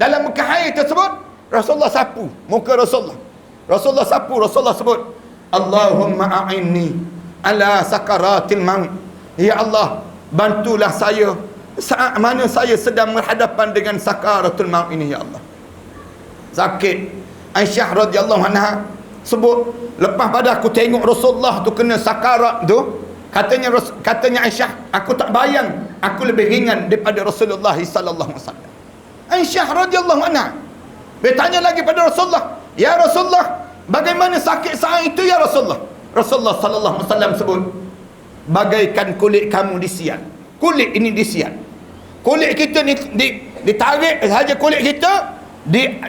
Dalam bekas air tersebut, Rasulullah sapu muka Rasulullah. Rasulullah sapu, Rasulullah sebut, Allahumma a'inni ala sakaratil maut. Ya Allah, bantulah saya saat mana saya sedang berhadapan dengan sakaratul maut ini ya Allah. Sakit. Aisyah radhiyallahu anha sebut, lepas pada aku tengok Rasulullah tu kena sakarat tu, katanya Aisyah, aku tak bayang aku lebih ringan daripada Rasulullah sallallahu alaihi wasallam. Aisyah radhiyallahu anha bertanya lagi pada Rasulullah, ya Rasulullah, bagaimana sakit saat itu ya Rasulullah? Rasulullah sallallahu alaihi wasallam sebut, bagaikan kulit kamu disiat. Kulit ini disiat. Kulit kita ni ditarik saja kulit kita,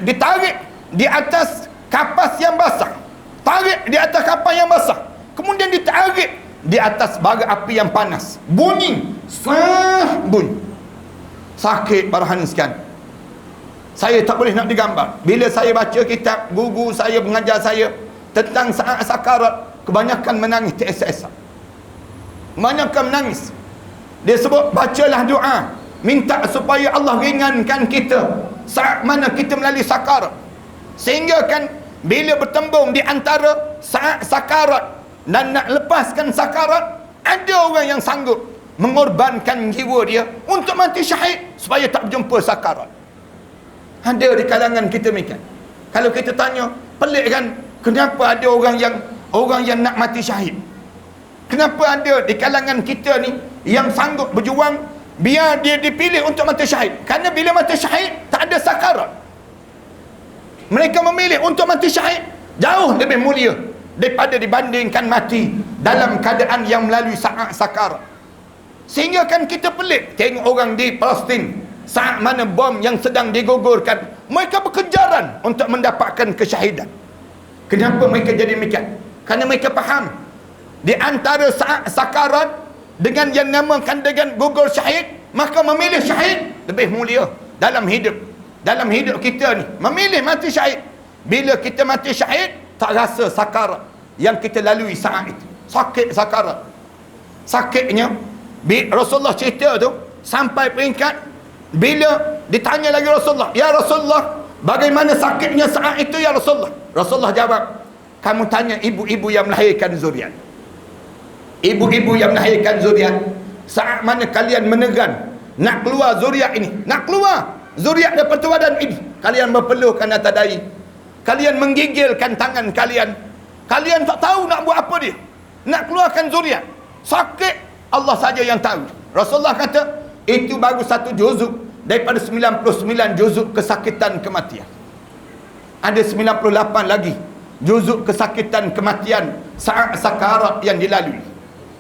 ditarik di atas kapas yang basah, tarik di atas kapas yang basah, kemudian ditarik di atas bara api yang panas, bunyi bunyi sakit parahan sekian. Saya tak boleh nak digambar. Bila saya baca kitab guru saya mengajar saya tentang saat sakarat, kebanyakan menangis teresa-esa, kebanyakan menangis. Dia sebut bacalah doa, minta supaya Allah ringankan kita saat mana kita melalui sakarat, sehingga kan bila bertembung di antara saat sakarat dan nak lepaskan sakarat, ada orang yang sanggup mengorbankan jiwa dia untuk mati syahid supaya tak berjumpa sakarat. Ada di kalangan kita ni kan. Kalau kita tanya, pelik kan, kenapa ada orang yang nak mati syahid? Kenapa ada di kalangan kita ni yang sanggup berjuang biar dia dipilih untuk mati syahid? Kerana bila mati syahid tak ada sakarat. Mereka memilih untuk mati syahid jauh lebih mulia daripada dibandingkan mati dalam keadaan yang melalui saat sakarat. Sehingga kan kita pelik tengok orang di Palestin saat mana bom yang sedang digugurkan, mereka berkejaran untuk mendapatkan kesyahidan. Kenapa mereka jadi demikian? Kerana mereka faham di antara saat sakarat dengan yang namakan dengan gugur syahid, maka memilih syahid lebih mulia dalam hidup. Dalam hidup kita ni memilih mati syahid. Bila kita mati syahid, tak rasa sakarat yang kita lalui saat itu. Sakit sakarat. Sakitnya Rasulullah cerita tu sampai peringkat bila ditanya lagi Rasulullah, ya Rasulullah, bagaimana sakitnya saat itu ya Rasulullah? Rasulullah jawab, kamu tanya ibu-ibu yang melahirkan zuriat. Ibu-ibu yang melahirkan zuriat, saat mana kalian menegan nak keluar zuriat ini, nak keluar zuriat daripada badan ini, kalian berpeluhkan atas dahi, kalian menggigilkan tangan kalian, kalian tak tahu nak buat apa dia, nak keluarkan zuriat, sakit Allah saja yang tahu. Rasulullah kata itu baru satu juzuk daripada 99 juzuk kesakitan kematian. Ada 98 lagi juzuk kesakitan kematian saat sakarat yang dilalui.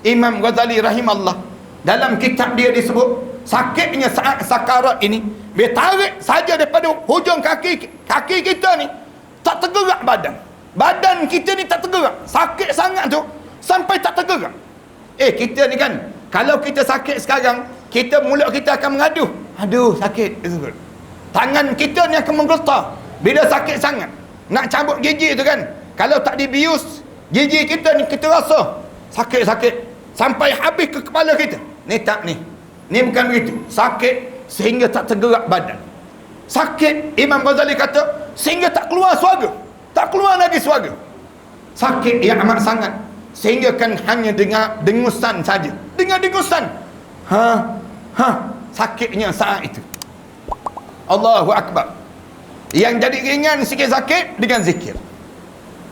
Imam Ghazali rahimahullah dalam kitab dia disebut sakitnya saat sakarat ini, dia tarik saja daripada hujung kaki kita ni tak tergerak badan kita ni tak tergerak, sakit sangat tu sampai tak tergerak. Kita ni kan, kalau kita sakit sekarang, kita mulut kita akan mengadu, aduh sakit, tangan kita ni akan menggetar bila sakit sangat, nak cabut gigi tu kan, kalau tak dibius gigi kita ni, kita rasa sakit-sakit sampai habis ke kepala kita. Ni tak, ni bukan begitu, sakit sehingga tak tergerak badan, sakit Imam Ghazali kata sehingga tak keluar suara, tak keluar lagi suara, sakit yang amat sangat sehingga kan hanya dengar dengusan saja, dengar dengusan, sakitnya saat itu. Allahu Akbar. Yang jadi ringan sikit sakit dengan zikir,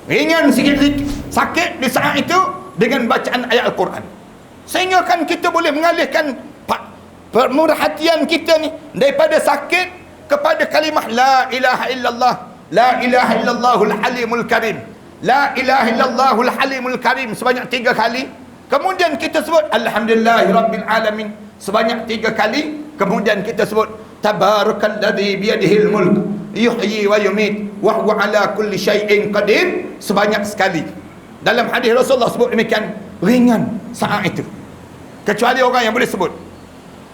ringan sikit sakit di saat itu dengan bacaan ayat Al-Quran, sehingga kan kita boleh mengalihkan perhatian kita ni daripada sakit kepada kalimah la ilaha illallah, la ilaha illallahul halimul karim, la ilaha illallahul halimul karim sebanyak 3 kali. Kemudian kita sebut alhamdulillahirabbil alamin sebanyak 3 kali. Kemudian kita sebut tabarakalladzi biyadihil mulk yuhyi wa yumit wa huwa ala kulli syai'in qadir sebanyak sekali. Dalam hadis Rasulullah sebut demikian, ringan saat itu. Kecuali orang yang boleh sebut.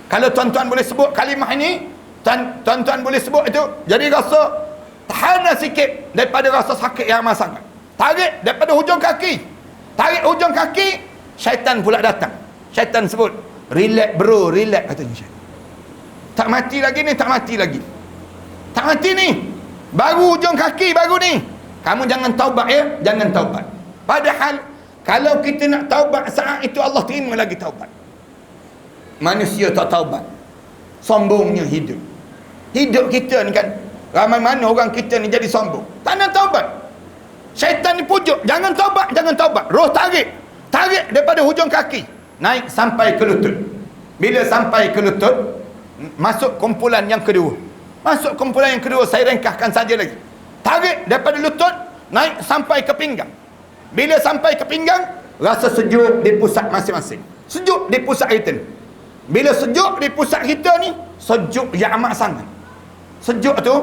Kalau tuan-tuan boleh sebut kalimah ini, tuan-tuan boleh sebut itu, jadi rasa tahan sikit daripada rasa sakit yang amat sangat. Tarik daripada hujung kaki, tarik hujung kaki, syaitan pula datang. Syaitan sebut, relax bro, relax, katanya syaitan. Tak mati lagi ni, tak mati lagi, tak mati ni, baru hujung kaki, baru ni. Kamu jangan taubat ya, jangan taubat. Padahal kalau kita nak taubat saat itu, Allah terima lagi taubat. Manusia tak taubat, sombongnya hidup. Hidup kita ni kan, ramai mana orang kita ni jadi sombong, tak nak taubat. Syaitan ni pujuk, jangan taubat, jangan taubat. Roh tarik daripada hujung kaki, naik sampai ke lutut. Bila sampai ke lutut, masuk kumpulan yang kedua. Masuk kumpulan yang kedua, saya ringkaskan saja lagi. Tarik daripada lutut, naik sampai ke pinggang. Bila sampai ke pinggang, rasa sejuk di pusat masing-masing. Sejuk di pusat kita ni. Bila sejuk di pusat kita ni, sejuk yang amat sangat. Sejuk tu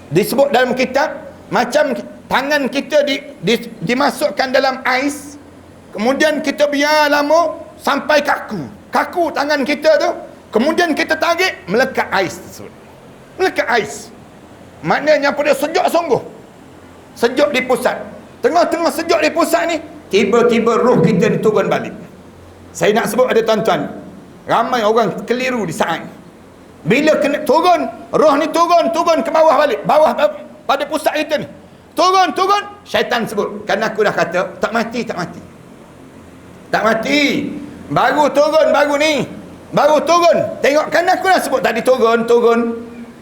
disebut dalam kitab macam tangan kita dimasukkan dalam ais, kemudian kita biar lama sampai kaku tangan kita tu, kemudian kita tarik, melekat ais tersebut. Melekat ais maknanya pada sejuk sungguh, sejuk di pusat. Tengah-tengah sejuk di pusat ni, tiba-tiba roh kita ni turun balik. Saya nak sebut ada tuan-tuan, ramai orang keliru di saat ni. Bila kena turun, roh ni turun ke bawah balik, bawah pada pusat kita ni, turun, syaitan sebut, kan aku dah kata tak mati. Baru turun, tengok kan aku dah sebut tadi, turun.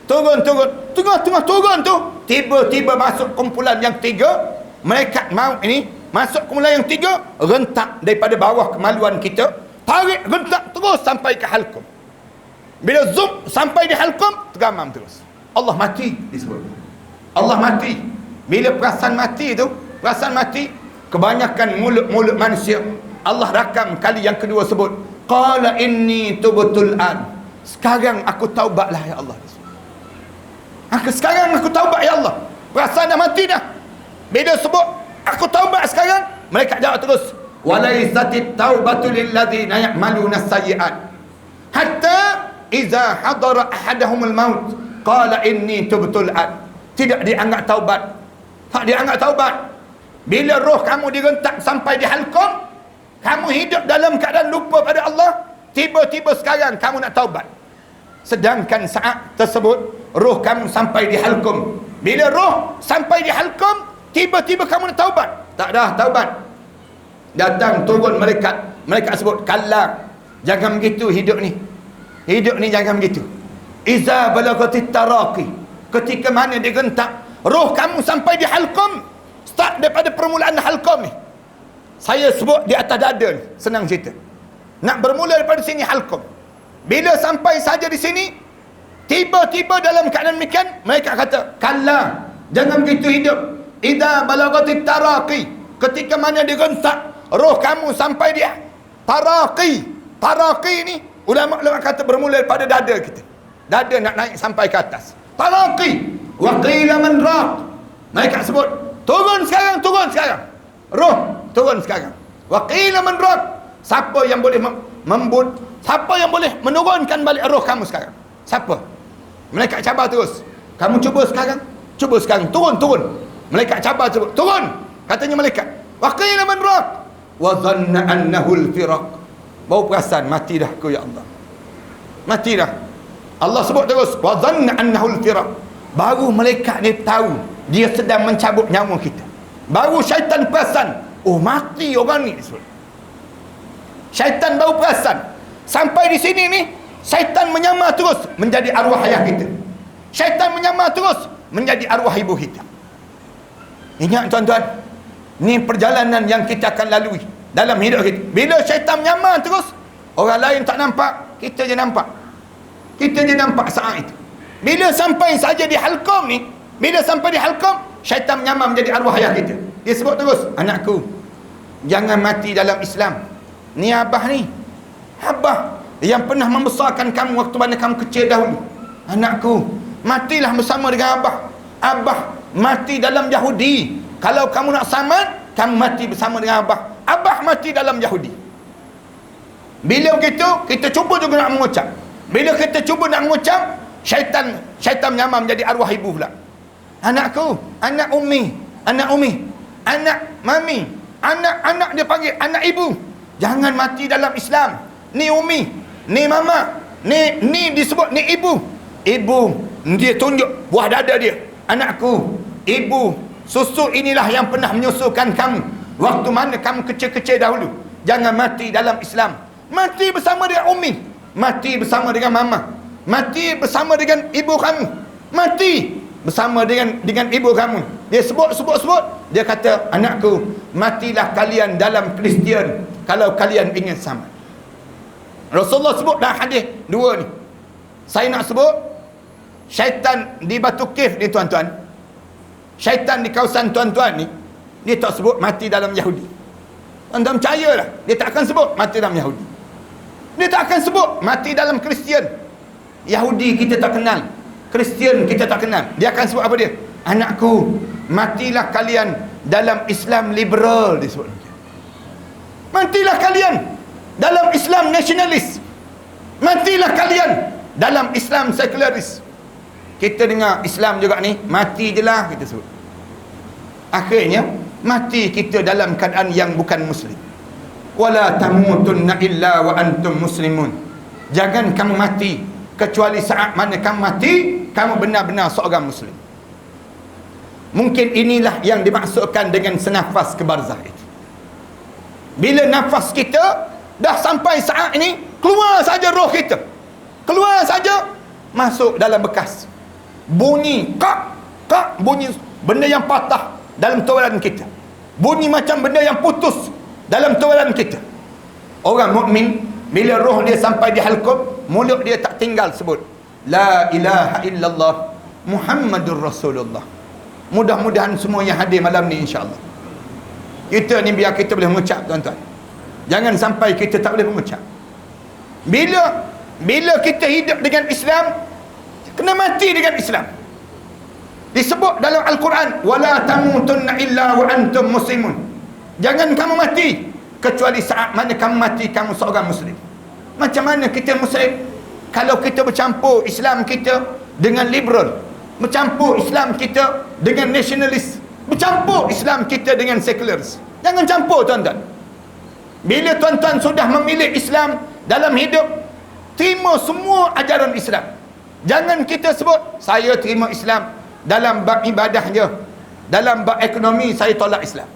Tengah-tengah turun tu, tiba-tiba masuk kumpulan yang 3, malaikat maut ini masuk kumpulan yang 3, rentak daripada bawah kemaluan kita, tarik rentak terus sampai ke halqum. Bila zoom sampai di halqum, tergamam terus. Allah mati disebut. Allah mati. Bila perasan mati, kebanyakan mulut-mulut manusia Allah rakam kali yang kedua sebut, qala inni tubtul an. Sekarang aku taubatlah ya Allah. Sekarang aku taubat ya Allah. Perasaan dah mati dah. Bila sebut aku taubat sekarang, mereka jawab terus, walaisatit taubatu lil ladzina ya'maluna as-sayyi'at hatta iza hadara ahadahumul maut qala inni tubtul an. Tidak dianggap taubat. Tak dianggap taubat. Bila roh kamu direntak sampai di halqum, kamu hidup dalam keadaan lupa pada Allah, tiba-tiba sekarang kamu nak taubat. Sedangkan saat tersebut roh kamu sampai di halqum. Bila roh sampai di halqum, tiba-tiba kamu nak taubat. Tak dah taubat. Datang turun mereka sebut, kalla, jangan begitu hidup ni jangan begitu. Iza balagatit taraqi, ketika mana digentak roh kamu sampai di halqum, start daripada permulaan halqum ni, saya sebut di atas dada ni, senang cerita, nak bermula daripada sini halqum. Bila sampai saja di sini, tiba-tiba dalam keadaan demikian, mereka kata, kalla, jangan begitu hidup. Idza balagatit taraqi, ketika mana digentak roh kamu sampai dia taraqi ni, ulama kata bermula daripada dada kita, dada nak naik sampai ke atas, taraqi. Wa qila man raq, mereka sebut turun sekarang, roh turun sekarang. Wa qila man raq, siapa yang boleh siapa yang boleh menurunkan balik roh kamu sekarang? Siapa? Mereka cabar terus, kamu cuba sekarang, turun. Mereka cabar sebut, turun. Katanya malaikat, wa qila man raq wa dhanna annahu al-firaq. Bau perasan mati dah aku ya Allah. Mati dah. Allah sebut terus, wa dhanna annahu al-firaq. Baru malaikat ni tahu dia sedang mencabut nyawa kita. Baru syaitan perasan, oh mati orang ni disebut. Syaitan baru perasan. Sampai di sini ni, syaitan menyamar terus menjadi arwah ayah kita. Syaitan menyamar terus menjadi arwah ibu kita. Ingat tuan-tuan, ni perjalanan yang kita akan lalui dalam hidup kita. Bila syaitan menyamar terus, orang lain tak nampak, kita je nampak. Kita je nampak saat itu. Bila sampai saja di halqum ni, syaitan menyamar menjadi arwah ayah kita. Dia sebut terus, anakku, jangan mati dalam Islam. Ni abah ni, abah yang pernah membesarkan kamu waktu mana kamu kecil dahulu. Anakku, matilah bersama dengan abah. Abah mati dalam Yahudi. Kalau kamu nak selamat, kamu mati bersama dengan abah. Abah mati dalam Yahudi. Bila begitu, kita cuba juga nak mengucap. Bila kita cuba nak mengucap, syaitan menyamar menjadi arwah ibu pula. Anakku, anak umi, anak mami, anak dia panggil anak ibu. Jangan mati dalam Islam. Ni umi, ni mama, ni disebut ni ibu. Ibu, dia tunjuk buah dada dia. Anakku, ibu, susu inilah yang pernah menyusukan kamu waktu mana kamu kecil-kecil dahulu. Jangan mati dalam Islam. Mati bersama dengan umi, mati bersama dengan mama, mati bersama dengan ibu kamu, mati bersama dengan ibu kamu. Dia sebut. Dia kata, anakku, matilah kalian dalam Kristian kalau kalian ingin selamat. Rasulullah sebut dalam hadis dua ni. Saya nak sebut syaitan di Batu Kif ni tuan-tuan. Syaitan di kawasan tuan-tuan ni, dia tak sebut mati dalam Yahudi. Tuan-tuan percayalah, dia tak akan sebut mati dalam Yahudi. Dia tak akan sebut mati dalam Kristian. Yahudi kita tak kenal. Kristian kita tak kenal. Dia akan sebut apa dia? Anakku, matilah kalian dalam Islam liberal, dia sebut. Matilah kalian dalam Islam nasionalis. Matilah kalian dalam Islam sekularis. Kita dengar Islam juga ni, mati je lah kita sebut. Akhirnya mati kita dalam keadaan yang bukan muslim. Wala tamutunna illa wa antum muslimun. Jangan kamu mati kecuali saat mana kamu mati, kamu benar-benar seorang muslim. Mungkin inilah yang dimaksudkan dengan senafas ke barzah itu. Bila nafas kita dah sampai saat ini, keluar saja roh kita, keluar saja, masuk dalam bekas, bunyi kak, bunyi benda yang patah dalam tawaran kita, bunyi macam benda yang putus dalam tawaran kita. Orang mukmin bila roh dia sampai di halqum, mulut dia tak tinggal sebut la ilaha illallah Muhammadur Rasulullah. Mudah-mudahan semua yang hadir malam ni insya-Allah, kita ni biar kita boleh mengucap, tuan-tuan. Jangan sampai kita tak boleh mengucap. Bila kita hidup dengan Islam, kena mati dengan Islam. Disebut dalam Al-Quran, wala tamutunna illa wa antum muslimun. Jangan kamu mati kecuali saat mana kamu mati kamu seorang muslim. Macam mana kita muslim kalau kita bercampur Islam kita dengan liberal, bercampur Islam kita dengan nasionalis, bercampur Islam kita dengan sekularis? Jangan campur, tuan-tuan. Bila tuan-tuan sudah memilih Islam dalam hidup, terima semua ajaran Islam. Jangan kita sebut saya terima Islam dalam bab ibadah je, dalam bab ekonomi saya tolak Islam.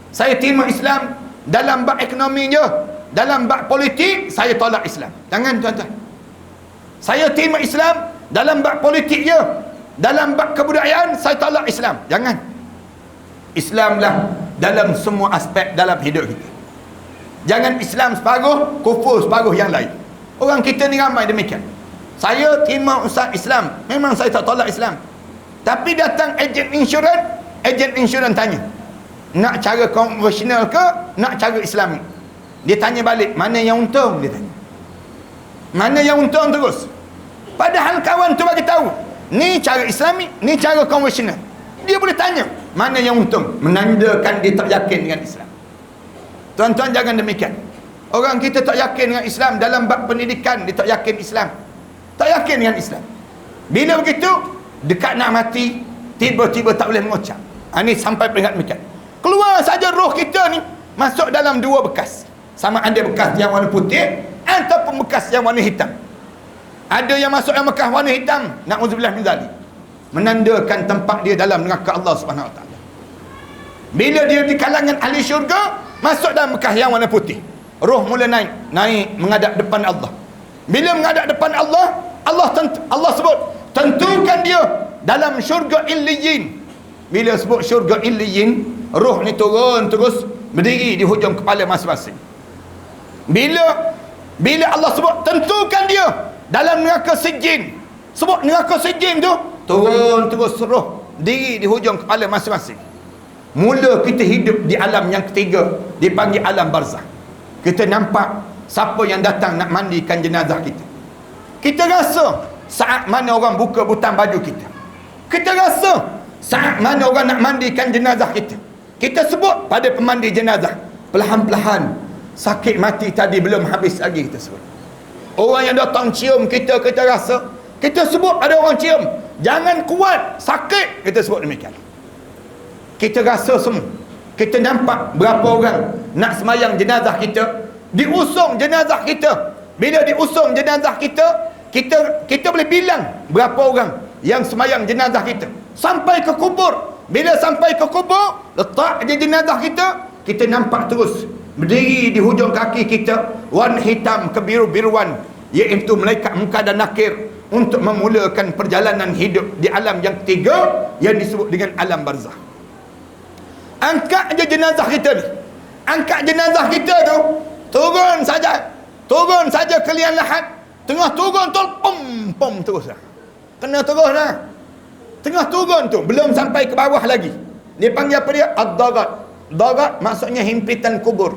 Saya terima Islam dalam bab ekonomi je, dalam bab politik saya tolak Islam. Jangan, tuan-tuan. Saya terima Islam dalam bab politik je, dalam bab kebudayaan saya tolak Islam. Jangan. Islamlah dalam semua aspek dalam hidup kita. Jangan Islam separuh, kufur separuh yang lain. Orang kita ni ramai demikian. Saya terima ustaz Islam, memang saya tak tolak Islam. Tapi datang ejen insurans tanya, nak cara konvensional ke nak cara Islami? Dia tanya balik, mana yang untung? Dia tanya, mana yang untung terus. Padahal kawan tu bagi tahu, ni cara Islami, ni cara konvensional. Dia boleh tanya, mana yang untung? Menandakan dia tak yakin dengan Islam. Tuan-tuan, jangan demikian. Orang kita tak yakin dengan Islam dalam bab pendidikan, dia tak yakin Islam, tak yakin dengan Islam. Bila begitu, dekat nak mati, tiba-tiba tak boleh mengucap. Ini sampai peringkat demikian. Keluar saja roh kita ni, masuk dalam dua bekas. Sama ada bekas yang warna putih ataupun bekas yang warna hitam. Ada yang masuk yang bekas warna hitam, na'udzubillah min zalik, menandakan tempat dia dalam neraka Allah Subhanahu Wa Taala. Bila dia di kalangan ahli syurga, masuk dalam bekas yang warna putih, roh mula naik menghadap depan Allah. Bila menghadap depan Allah, Allah sebut, tentukan dia dalam syurga Illiyin. Bila sebut syurga Illiyin, roh ni turun terus berdiri di hujung kepala masing-masing. Bila Allah sebut tentukan dia dalam neraka Sijjin, sebut neraka Sijjin tu, turun terus roh diri di hujung kepala masing-masing. Mula kita hidup di alam yang ketiga, dipanggil alam barzah. Kita nampak siapa yang datang nak mandikan jenazah kita. Kita rasa saat mana orang buka butang baju kita. Kita rasa saat mana orang nak mandikan jenazah kita. Kita sebut pada pemandi jenazah, perlahan-perlahan, sakit mati tadi belum habis lagi, kita sebut. Orang yang datang cium kita, kita rasa, kita sebut ada orang cium, jangan kuat, sakit, kita sebut demikian. Kita rasa semua. Kita nampak berapa orang nak semayang jenazah kita, diusung jenazah kita. Bila diusung jenazah kita, kita boleh bilang berapa orang yang semayang jenazah kita sampai ke kubur. Bila sampai ke kubur, letak je jenazah kita, kita nampak terus berdiri di hujung kaki kita warna hitam kebiru-biruan, iaitu malaikat munkar dan nakir, untuk memulakan perjalanan hidup di alam yang ketiga yang disebut dengan alam barzah. Angkat je jenazah kita ni, angkat jenazah kita tu, turun saja ke liang lahat, tengah turun tu pom terus lah, kena terus lah. Tengah turun tu belum sampai ke bawah lagi, dia panggil apa dia? Ad-darat. Darat maksudnya himpitan kubur.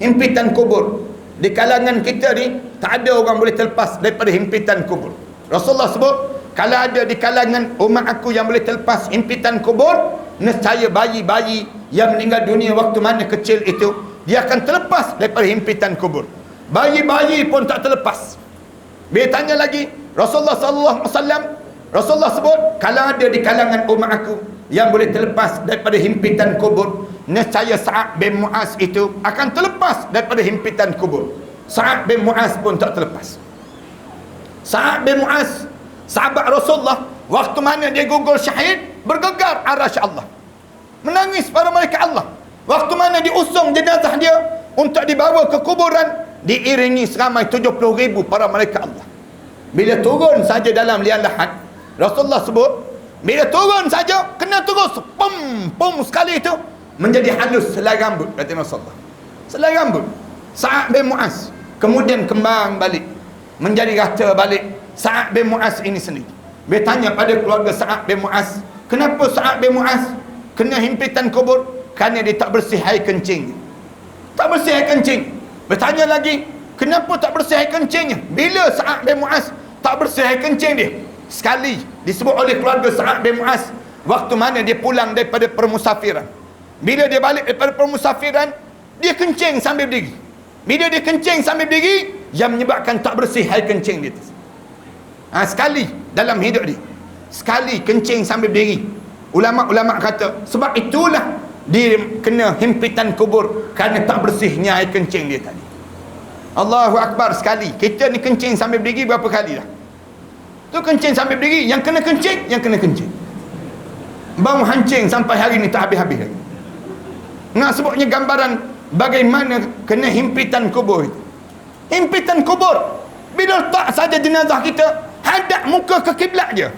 Himpitan kubur. Di kalangan kita ni tak ada orang boleh terlepas daripada himpitan kubur. Rasulullah sebut, kalau ada di kalangan umat aku yang boleh terlepas himpitan kubur, nescaya bayi-bayi yang meninggal dunia waktu mana kecil itu, dia akan terlepas daripada himpitan kubur. Bayi-bayi pun tak terlepas. Dia tanya lagi, Rasulullah sallallahu alaihi wasallam, Rasulullah sebut, kalau ada di kalangan umat aku yang boleh terlepas daripada himpitan kubur, nescaya Sa'ad bin Mu'az itu akan terlepas daripada himpitan kubur. Sa'ad bin Mu'az pun tak terlepas. Sa'ad bin Mu'az, sahabat Rasulullah, waktu mana dia gugur syahid, bergegar arasy Allah, menangis pada malaikat Allah. Waktu mana diusung jenazah dia untuk dibawa ke kuburan, diiringi seramai 70,000 para malaikat Allah. Bila turun saja dalam liang lahat, Rasulullah sebut, bila turun saja, kena terus pum sekali itu, menjadi halus selai rambut, kata Rasulullah. Selai rambut Sa'ad bin Mu'az kemudian kembang balik, menjadi rata balik. Sa'ad bin Mu'az ini sendiri, dia tanya pada keluarga Sa'ad bin Mu'az, kenapa Sa'ad bin Mu'az kena himpitan kubur? Kerana dia tak bersih air kencing. Tak bersih air kencing. Bertanya lagi, kenapa tak bersih air kencingnya? Bila Sa'ad bin Mu'az tak bersih air kencing dia? Sekali disebut oleh keluarga Sa'ad bin Mu'az, waktu mana dia pulang daripada permusafiran. Bila dia balik daripada permusafiran, dia kencing sambil berdiri. Bila dia kencing sambil berdiri, yang menyebabkan tak bersih air kencing dia. Sekali dalam hidup dia, sekali kencing sambil berdiri. Ulama-ulama kata, sebab itulah dia kena himpitan kubur, kerana tak bersihnya air kencing dia tadi. Allahu Akbar. Sekali. Kita ni kencing sambil berdiri berapa kali dah? Tu kencing sambil berdiri, yang kena kencing, yang kena kencing. Bau hancing sampai hari ni tak habis-habis lagi. Nak sebutnya gambaran bagaimana kena himpitan kubur itu. Himpitan kubur, bila letak saja jenazah kita, hadap muka ke kiblat je.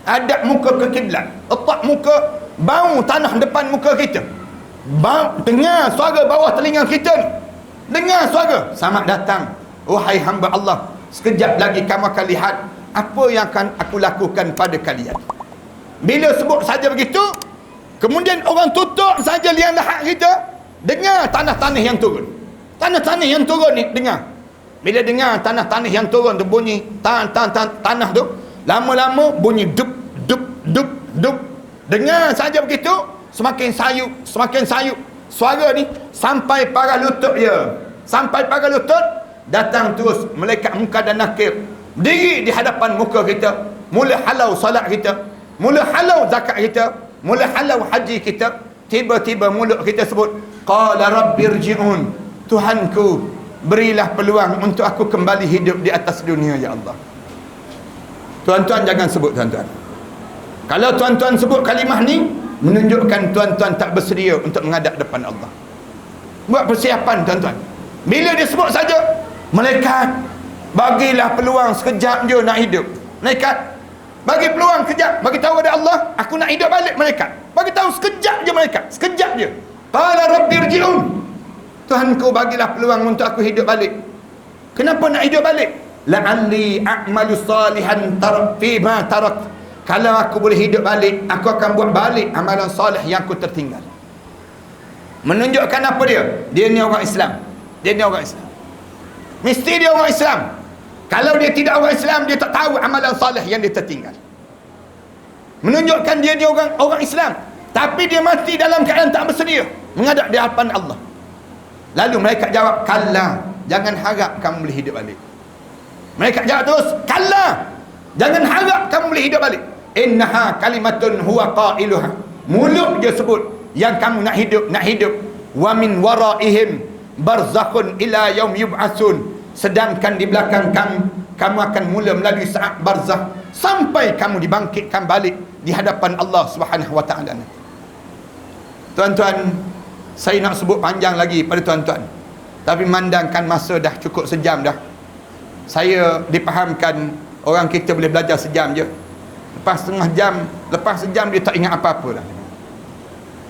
Hadap muka ke kiblat. Letak muka, bau tanah depan muka kita. Bau, dengar suara bawah telinga kita ni. Dengar suara, selamat datang wahai hamba Allah, sekejap lagi kamu akan lihat apa yang akan aku lakukan pada kalian. Bila sebut saja begitu, kemudian orang tutup saja liang lahat kita, dengar tanah-tanah yang turun. Tanah-tanah yang turun ni dengar. Bila dengar tanah-tanah yang turun tu bunyi tanah tu, lama-lama bunyi dup dup dup dup. Dengar saja begitu, semakin sayup suara ni sampai parah lutut dia. Sampai parah lutut, datang terus malaikat munkar dan nakir, berdiri di hadapan muka kita, mula halau salat kita, mula halau zakat kita, mula halau haji kita. Tiba-tiba mulut kita sebut, qala rabbirji'un, Tuhanku, berilah peluang untuk aku kembali hidup di atas dunia ya Allah. Tuan-tuan jangan sebut tuan-tuan. Kalau tuan-tuan sebut kalimah ni, menunjukkan tuan-tuan tak bersedia untuk menghadap depan Allah. Buat persiapan tuan-tuan. Bila dia sebut saja, malaikat, bagilah peluang sekejap je nak hidup. Malaikat, bagi peluang sekejap, bagi tahu kepada Allah, aku nak hidup balik. Malaikat, bagi tahu sekejap je malaikat, sekejap je. Qala rabbirji'un, Tuhanku, bagilah peluang untuk aku hidup balik. Kenapa nak hidup balik? La'alli a'malu salihan fi ma tarak. Kalau aku boleh hidup balik, aku akan buat balik amalan soleh yang aku tertinggal. Menunjukkan apa dia? Dia ni orang Islam. Dia ni orang Islam. Mesti dia orang Islam. Kalau dia tidak orang Islam, dia tak tahu amalan soleh yang dia tertinggal. Menunjukkan dia ni orang Islam, tapi dia mati dalam keadaan tak bersedia menghadap di hadapan Allah. Lalu mereka jawab, kalla, jangan harap kamu boleh hidup balik. Mereka jawab terus, kalla, jangan harap kamu boleh hidup balik. Innaha kalimatun huwa qailuha, mulut dia sebut yang kamu nak hidup. Wa min waraihim barzakhun ila yaum yub'atsun, sedangkan di belakang kamu akan mula melalui saat barzakh sampai kamu dibangkitkan balik di hadapan Allah Subhanahu wa taala. Tuan-tuan, saya nak sebut panjang lagi pada tuan-tuan, tapi mandangkan masa dah cukup sejam dah. Saya dipahamkan orang kita boleh belajar sejam je. Lepas sejam dia tak ingat apa-apa dah.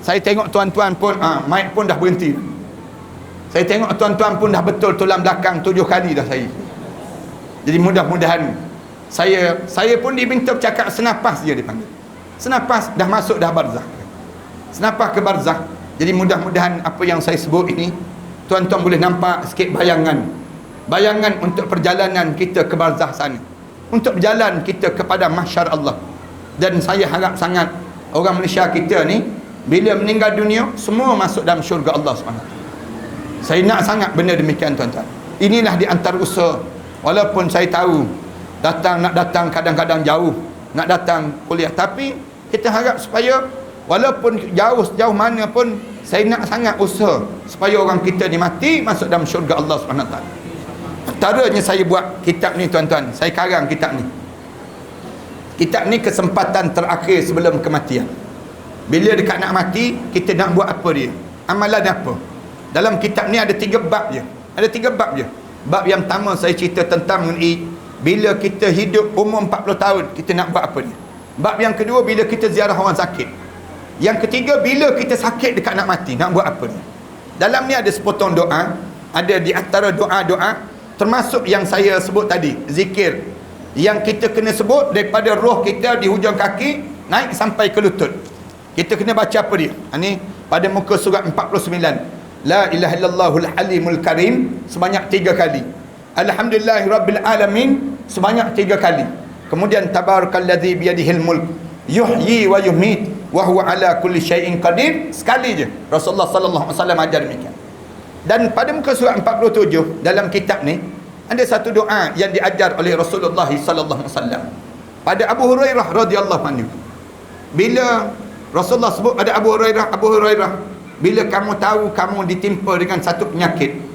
Saya tengok tuan-tuan pun mic pun dah berhenti. Saya tengok tuan-tuan pun dah betul tulang belakang 7 kali dah saya. Jadi mudah-mudahan saya pun diminta bercakap senapas je dipanggil. Senapas dah masuk dah barzakh. Senapas ke barzakh. Jadi mudah-mudahan apa yang saya sebut ini tuan-tuan boleh nampak sikit bayangan untuk perjalanan kita ke barzakh sana. untuk berjalan kita kepada mahsyar Allah. Dan saya harap sangat orang Malaysia kita ni bila meninggal dunia semua masuk dalam syurga Allah SWT. Saya nak sangat benda demikian tuan-tuan. Inilah di antara usaha. Walaupun saya tahu nak datang kadang-kadang jauh, nak datang kuliah, tapi kita harap supaya walaupun jauh sejauh mana pun, saya nak sangat usaha supaya orang kita ni mati masuk dalam syurga Allah SWT. Antaranya saya buat kitab ni tuan-tuan, saya karang kitab ni. Kitab ni kesempatan terakhir sebelum kematian. Bila dekat nak mati, kita nak buat apa dia? Amalan apa? Dalam kitab ni ada 3 bab je. Ada 3 bab je. Bab yang pertama saya cerita tentang mengenai bila kita hidup umur 40 tahun, kita nak buat apa dia? Bab yang kedua, bila kita ziarah orang sakit. Yang ketiga, bila kita sakit dekat nak mati, nak buat apa dia? Dalam ni ada sepotong doa. Ada di antara doa-doa, termasuk yang saya sebut tadi, zikir yang kita kena sebut daripada roh kita di hujung kaki naik sampai ke lutut. Kita kena baca apa dia? Ini pada muka surat 49. La ilaha illallahul halimul karim sebanyak 3 kali. Alhamdulillahirabbil alamin sebanyak 3 kali. Kemudian tabarakalladzi biyadihil mulk yuhyi wa yumiit wa huwa ala kulli syai'in qadir sekali je. Rasulullah sallallahu alaihi wasallam ajar demikian. Dan pada muka surat 47 dalam kitab ni ada satu doa yang diajar oleh Rasulullah sallallahu alaihi wasallam. Pada Abu Hurairah radhiyallahu anhu. Bila Rasulullah sebut pada Abu Hurairah, bila kamu tahu kamu ditimpa dengan satu penyakit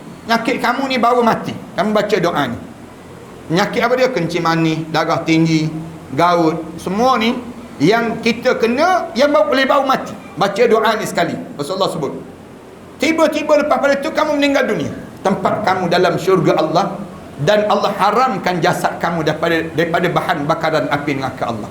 kamu ni baru mati, kamu baca doa ni. Penyakit apa dia? Kencing manis, darah tinggi, gaut, semua ni yang kita kena, yang baru mati. Baca doa ni sekali, Rasulullah sebut. Tiba-tiba lepas pada itu kamu meninggal dunia, tempat kamu dalam syurga Allah, dan Allah haramkan jasad kamu daripada bahan bakaran api neraka Allah.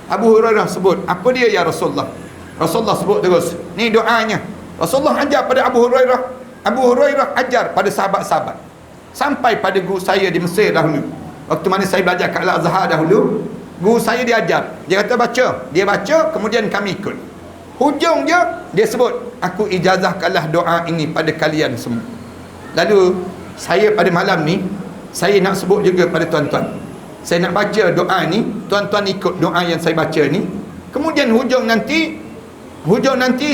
Abu Hurairah sebut, apa dia ya Rasulullah? Rasulullah sebut terus, ni doanya. Rasulullah ajar pada Abu Hurairah. Abu Hurairah ajar pada sahabat-sahabat. Sampai pada guru saya di Mesir dahulu. Waktu mana saya belajar kat Al-Azhar dahulu, guru saya diajar. Dia kata baca. Dia baca, kemudian kami ikut. Hujung dia sebut, aku ijazahkanlah doa ini pada kalian semua. Lalu, saya pada malam ni, saya nak sebut juga pada tuan-tuan. Saya nak baca doa ni, tuan-tuan ikut doa yang saya baca ni. Kemudian hujung nanti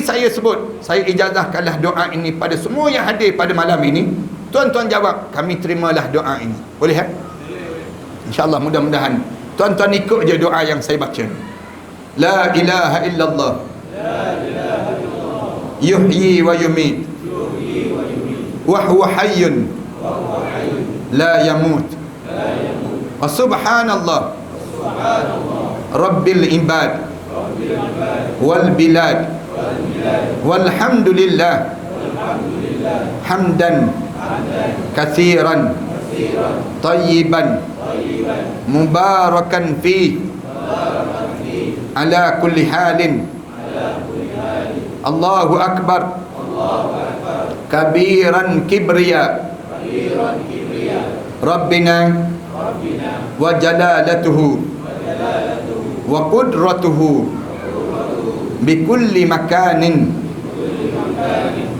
saya sebut, saya ijazahkanlah doa ini pada semua yang hadir pada malam ini. Tuan-tuan jawab, kami terimalah doa ini. Boleh kan? InsyaAllah, mudah-mudahan tuan-tuan ikut je doa yang saya baca. La ilaha illallah yuhyi wa yumiit wa huwa hayyun la yamut wa subhanallah rabbil ibad wal bilad walhamdulillah hamdan kathiran tayyiban mubarakan fi ala kulli halin Allahu akbar kabiran kibriya Rabbina wa jalalatuhu wa qudratuhu bikulli makanin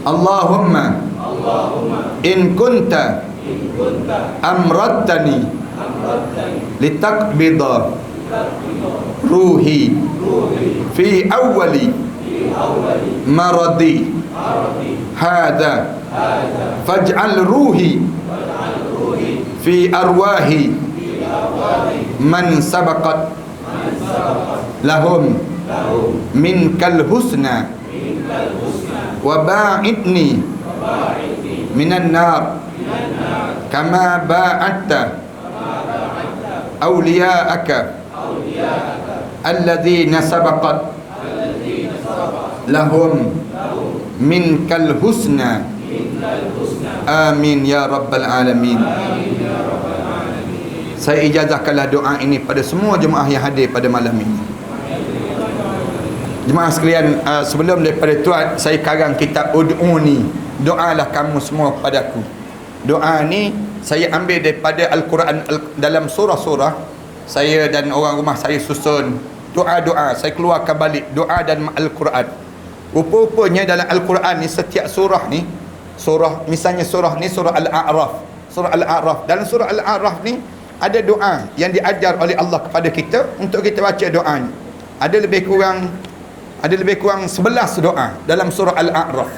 Allahumma in kunta amrattani litakbida ruhi fi awwali maradi hadha faj'al ruhi fi arwahi man sabaqat lahum minkal husna wa ba'idni minan nar kama ba'adta awliya'aka alladhina sabaqat lahum minkal husna. Amin ya rabbal alamin. Saya ijazahkanlah doa ini pada semua jemaah yang hadir pada malam ini. Jemaah sekalian, sebelum daripada tu saya karang kitab Ud'uni, doalah kamu semua padaku. Doa ni saya ambil daripada Al-Quran, dalam surah-surah saya dan orang rumah saya susun doa-doa, saya keluarkan balik doa dan Al-Quran. Rupa-rupanya dalam Al-Quran ni setiap surah ni, surah misalnya surah ni surah Al-A'raf. Surah Al-A'raf, dalam surah Al-A'raf ni ada doa yang diajar oleh Allah kepada kita untuk kita baca doanya. Ada lebih kurang 11 doa dalam surah Al-A'raf.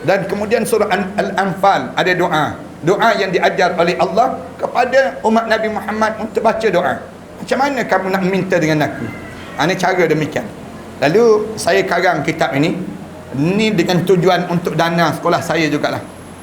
Dan kemudian surah Al-Anfal ada doa yang diajar oleh Allah kepada umat Nabi Muhammad untuk baca doa. Macam mana kamu nak minta dengan aku? Ini cara demikian. Lalu saya karang kitab ini dengan tujuan untuk dana sekolah saya jugalah.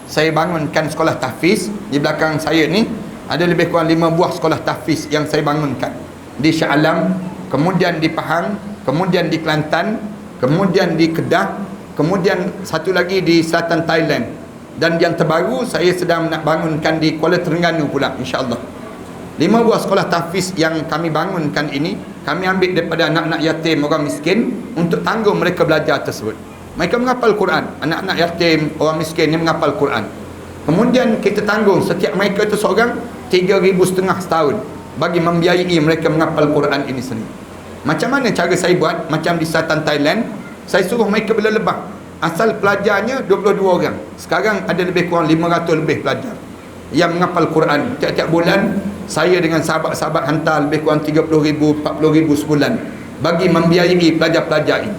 Saya bangunkan sekolah tahfiz. Di belakang saya ni ada lebih kurang 5 buah sekolah tahfiz yang saya bangunkan di Shah Alam, kemudian di Pahang, kemudian di Kelantan, kemudian di Kedah, kemudian satu lagi di selatan Thailand, dan yang terbaru saya sedang nak bangunkan di Kuala Terengganu pula, insya-Allah. 5 buah sekolah tahfiz yang kami bangunkan ini kami ambil daripada anak-anak yatim orang miskin untuk tanggung mereka belajar tersebut. Mereka menghafal Quran, anak-anak yatim orang miskin yang menghafal Quran. Kemudian kita tanggung setiap mereka itu seorang 3,500 setahun bagi membiayai mereka menghafal Quran ini sendiri. Macam mana cara saya buat? Macam di selatan Thailand, saya suruh mereka berlebah. Asal pelajarnya 22 orang. Sekarang ada lebih kurang 500 lebih pelajar yang menghafal Quran. Tiap-tiap bulan saya dengan sahabat-sahabat hantar lebih kurang 30,000, 40,000 sebulan bagi membiayai pelajar-pelajar ini.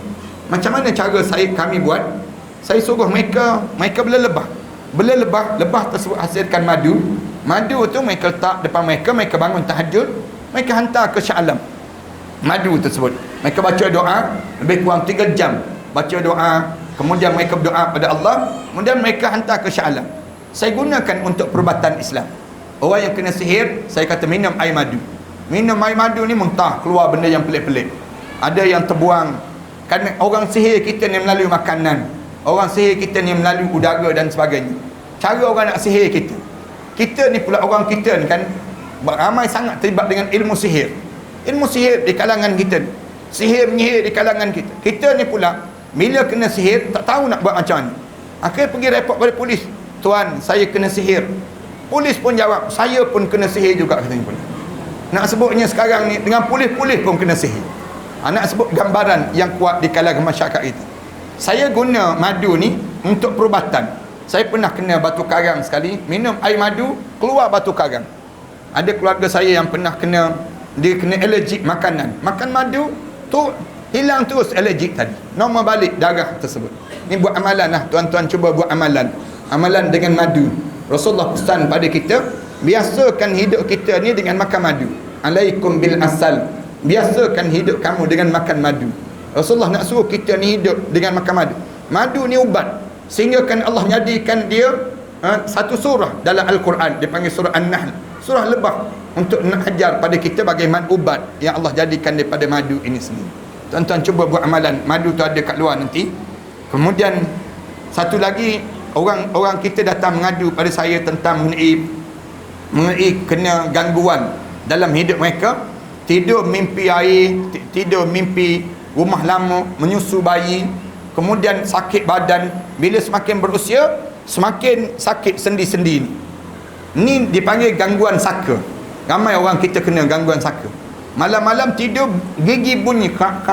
Macam mana cara kami buat? Saya suruh mereka berlebah. Lebah tersebut hasilkan madu. Madu tu mereka letak depan mereka bangun tahajud, mereka hantar ke Shah Alam. Madu tersebut mereka baca doa lebih kurang 3 jam baca doa, kemudian mereka berdoa pada Allah, kemudian mereka hantar ke Shah Alam. Saya gunakan untuk perubatan Islam. Orang yang kena sihir, saya kata minum air madu. Minum air madu ni muntah keluar benda yang pelik-pelik. Ada yang terbuang. Kan orang sihir kita ni melalui makanan, orang sihir kita ni melalui udara dan sebagainya. Cara orang nak sihir kita ni pula, orang kita ni kan ramai sangat terlibat dengan ilmu sihir di kalangan kita, sihir menyihir di kalangan kita. Kita ni pula bila kena sihir tak tahu nak buat macam mana. Akhirnya pergi report pada polis, tuan saya kena sihir. Polis pun jawab, saya pun kena sihir juga, katanya pula. Nak sebutnya sekarang ni dengan polis pun kena sihir. Nak sebut gambaran yang kuat di kalangan masyarakat kita. Saya guna madu ni untuk perubatan. Saya pernah kena batu karang sekali, minum air madu keluar batu karang. Ada keluarga saya yang pernah kena alergik makanan, makan madu tu hilang terus alergik tadi, normal balik darah tersebut. Ni buat amalan lah, tuan-tuan cuba buat amalan dengan madu. Rasulullah pesan pada kita, biasakan hidup kita ni dengan makan madu. Alaikum bil asal, biasakan hidup kamu dengan makan madu. Rasulullah nak suruh kita ni hidup dengan makan madu. Madu ni ubat, sehingga kan Allah jadikan dia satu surah dalam Al-Quran, dipanggil surah An-Nahl, surah lebah, untuk nak ajar pada kita bagaimana ubat yang Allah jadikan daripada madu ini sendiri. Tuan-tuan cuba buat amalan. Madu tu ada kat luar nanti. Kemudian satu lagi, orang kita datang mengadu pada saya tentang mengenai kena gangguan dalam hidup mereka. Tidur mimpi air, tidur mimpi rumah lama, menyusu bayi, kemudian sakit badan. Bila semakin berusia, semakin sakit sendi-sendi ni. Ni dipanggil gangguan saka. Ramai orang kita kena gangguan saka. Malam-malam tidur gigi bunyi kak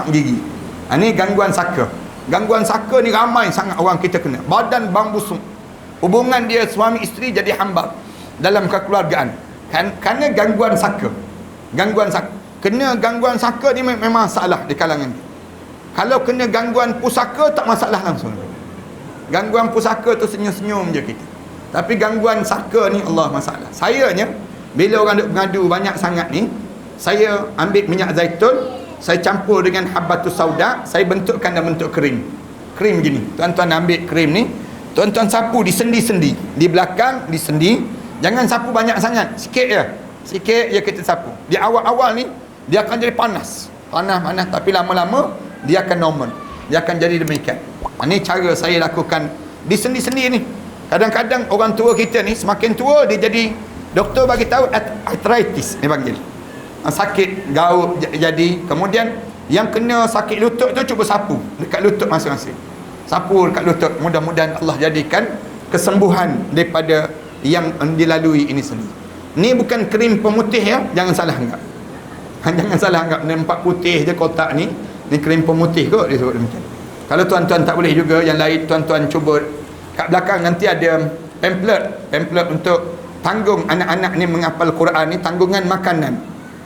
gigi. Ni gangguan saka. Gangguan saka ni ramai sangat orang kita kena. Badan bang busuk. Hubungan dia suami isteri jadi hambar dalam kekeluargaan. Kerana gangguan saka. Kena gangguan saka ni memang masalah di kalangan dia. Kalau kena gangguan pusaka tak masalah langsung. Gangguan pusaka tu senyum-senyum je kita. Tapi gangguan saka ni Allah masalah. Sayanya bila orang duk mengadu banyak sangat ni, saya ambil minyak zaitun, saya campur dengan habbatus sauda, saya bentukkan dalam bentuk krim gini. Tuan-tuan ambil krim ni, tuan-tuan sapu di sendi-sendi, di belakang, di sendi. Jangan sapu banyak sangat, sikit je kita sapu. Di awal-awal ni dia akan jadi panas, tapi lama-lama dia akan normal, dia akan jadi demikian. Ini cara saya lakukan di sendi-sendi ni. Kadang-kadang orang tua kita ni semakin tua dia jadi, doktor bagi tahu arthritis dia panggil, sakit gaut jadi. Kemudian yang kena sakit lutut tu cuba sapu dekat lutut masing-masing, sapu dekat lutut. Mudah-mudahan Allah jadikan kesembuhan daripada yang dilalui ini sendiri. Ni bukan krim pemutih ya, jangan salah anggap. Jangan salah anggap nampak putih je kotak ni krim pemutih kot dia sebut demikian. Kalau tuan-tuan tak boleh juga yang lain, tuan-tuan cuba kat belakang nanti ada pamphlet untuk tanggung anak-anak ni menghafal Quran ni, tanggungan makanan.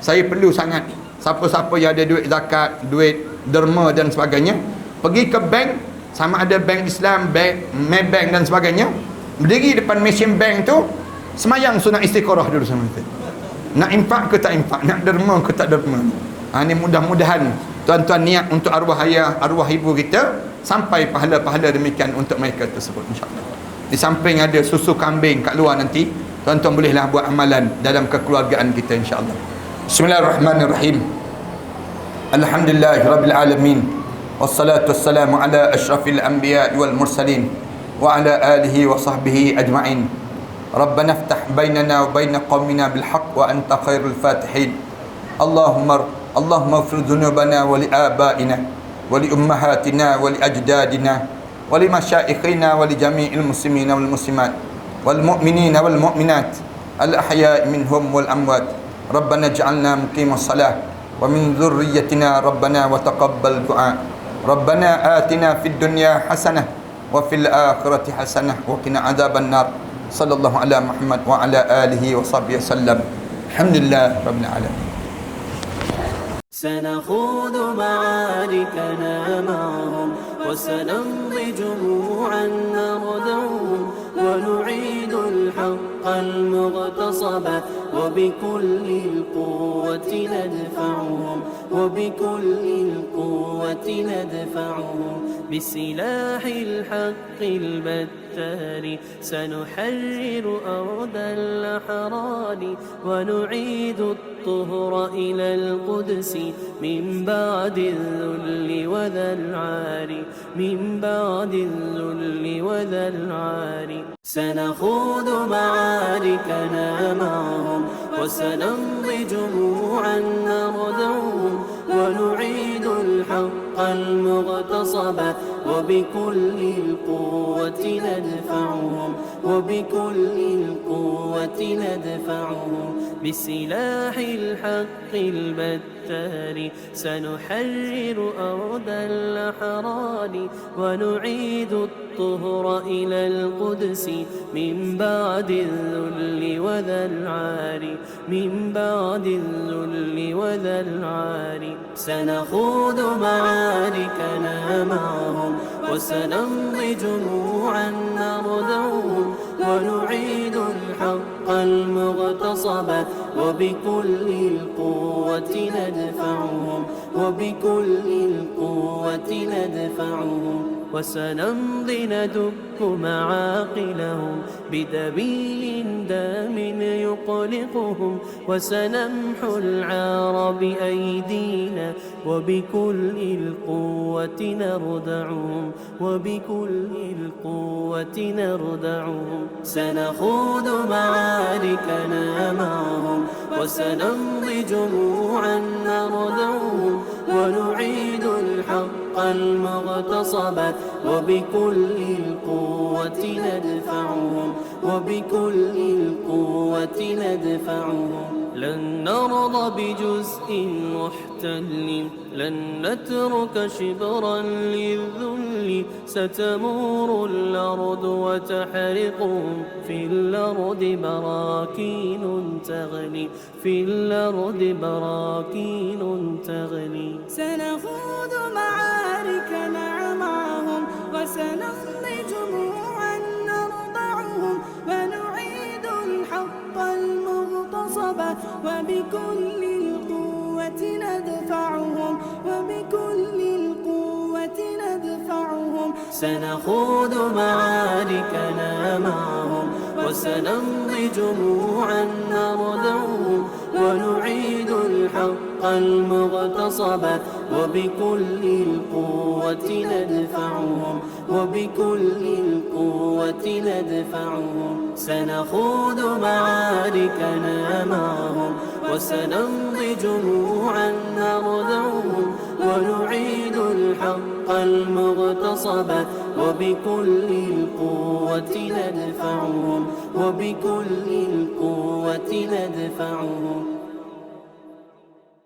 Saya perlu sangat siapa-siapa yang ada duit zakat, duit derma dan sebagainya, pergi ke bank, sama ada bank Islam, bank Maybank dan sebagainya, berdiri depan mesin bank tu, semayang sunat istiqarah dulu sama kita. Nak infak ke tak infak, nak derma ke tak derma. Ni mudah-mudahan tuan-tuan niat untuk arwah ayah, arwah ibu kita, sampai pahala-pahala demikian untuk mereka tersebut, insya-Allah. Di samping ada susu kambing kat luar nanti, tuan-tuan bolehlah buat amalan dalam kekeluargaan kita, insya-Allah. Bismillahirrahmanirrahim. Alhamdulillahirabbil alamin. Wassalatu wassalamu ala asyrafil anbiya'i wal mursalin wa ala alihi wa sahbihi ajma'in. Rabbana iftah bainana wa bain qaumina bil haqq wa anta khairul fatihin. Allahumma ighfir dhunubana wa li abaina wa li ummahatina wa li ajdadina wa li masyaikhina wa li jami'il muslimina wal muslimat wal mu'minina wal mu'minat al ahya'i minhum wal amwat. Rabbana ij'alna muqimas salah wa min dhurriyyatina rabbana wa taqabbal du'a. Rabbana atina fid dunya hasanah wa fil akhirati hasanah wa qina adzaban nar. Sallallahu ala Muhammad wa ala alihi wa sahbihi wasallam. Alhamdulillah rabbil alamin. سنخوض معاركنا معهم وسنمضي جموعا نردعهم ونعيد الحق المغتصب وبكل القوة ندفعهم وبكل القوة ندفعهم بسلاح الحق البتار سنحرر أرض الأحرار ونعيد الطهر إلى القدس من بعد الذل وذا العار من بعد الذل وذا العار سنخوض معاركنا معهم وسنمضي جموعا نردعهم ونعيد الحق المغتصب وبكل القوة ندفعهم وبكل القوة ندفعهم بسلاح الحق البتار سنحرر أرض الأحرار ونعيد الطهر إلى القدس من بعد الذل وذا العار من بعد الذل وذا العار سنخوض معاركنا معهم وسنمضي جموعا نردعهم ونعيد الحق المغتصب وبكل القوة ندفعهم وبكل القوة ندفعهم وسنمضي ندك معاقلهم بدبيل دام يقلقهم وسنمحو العار بأيدينا وبكل القوة نردعهم وبكل القوة نردعهم سنخوض معاركنا معهم وسنمضي جموعا نردعهم ونعيد الحق المغتصب وبكل القوة ندفعهم وبكل القوة ندفعهم لن نرضى بجزء محتل لن نترك شبرا للذل ستمور الأرض وتحرقهم في الأرض براكين تغلي في الأرض براكين تغلي سنخوض معاركنا معهم وسنمضي جموعا نرضعهم ونعيد الحق المغتصب وبكل القوة ندفعهم وبكل القوة ندفعهم سنخوض معاركنا معهم وسنمضي جموعا نردعهم ونعيد الحق المغتصب وبكل القوة ندفعهم وبكل القوة ندفعهم سنخوض معاركنا معهم وسنمضي جموعا نردعهم ونعيد الحق المغتصب وبكل القوة ندفعهم وبكل القوة ندفعهم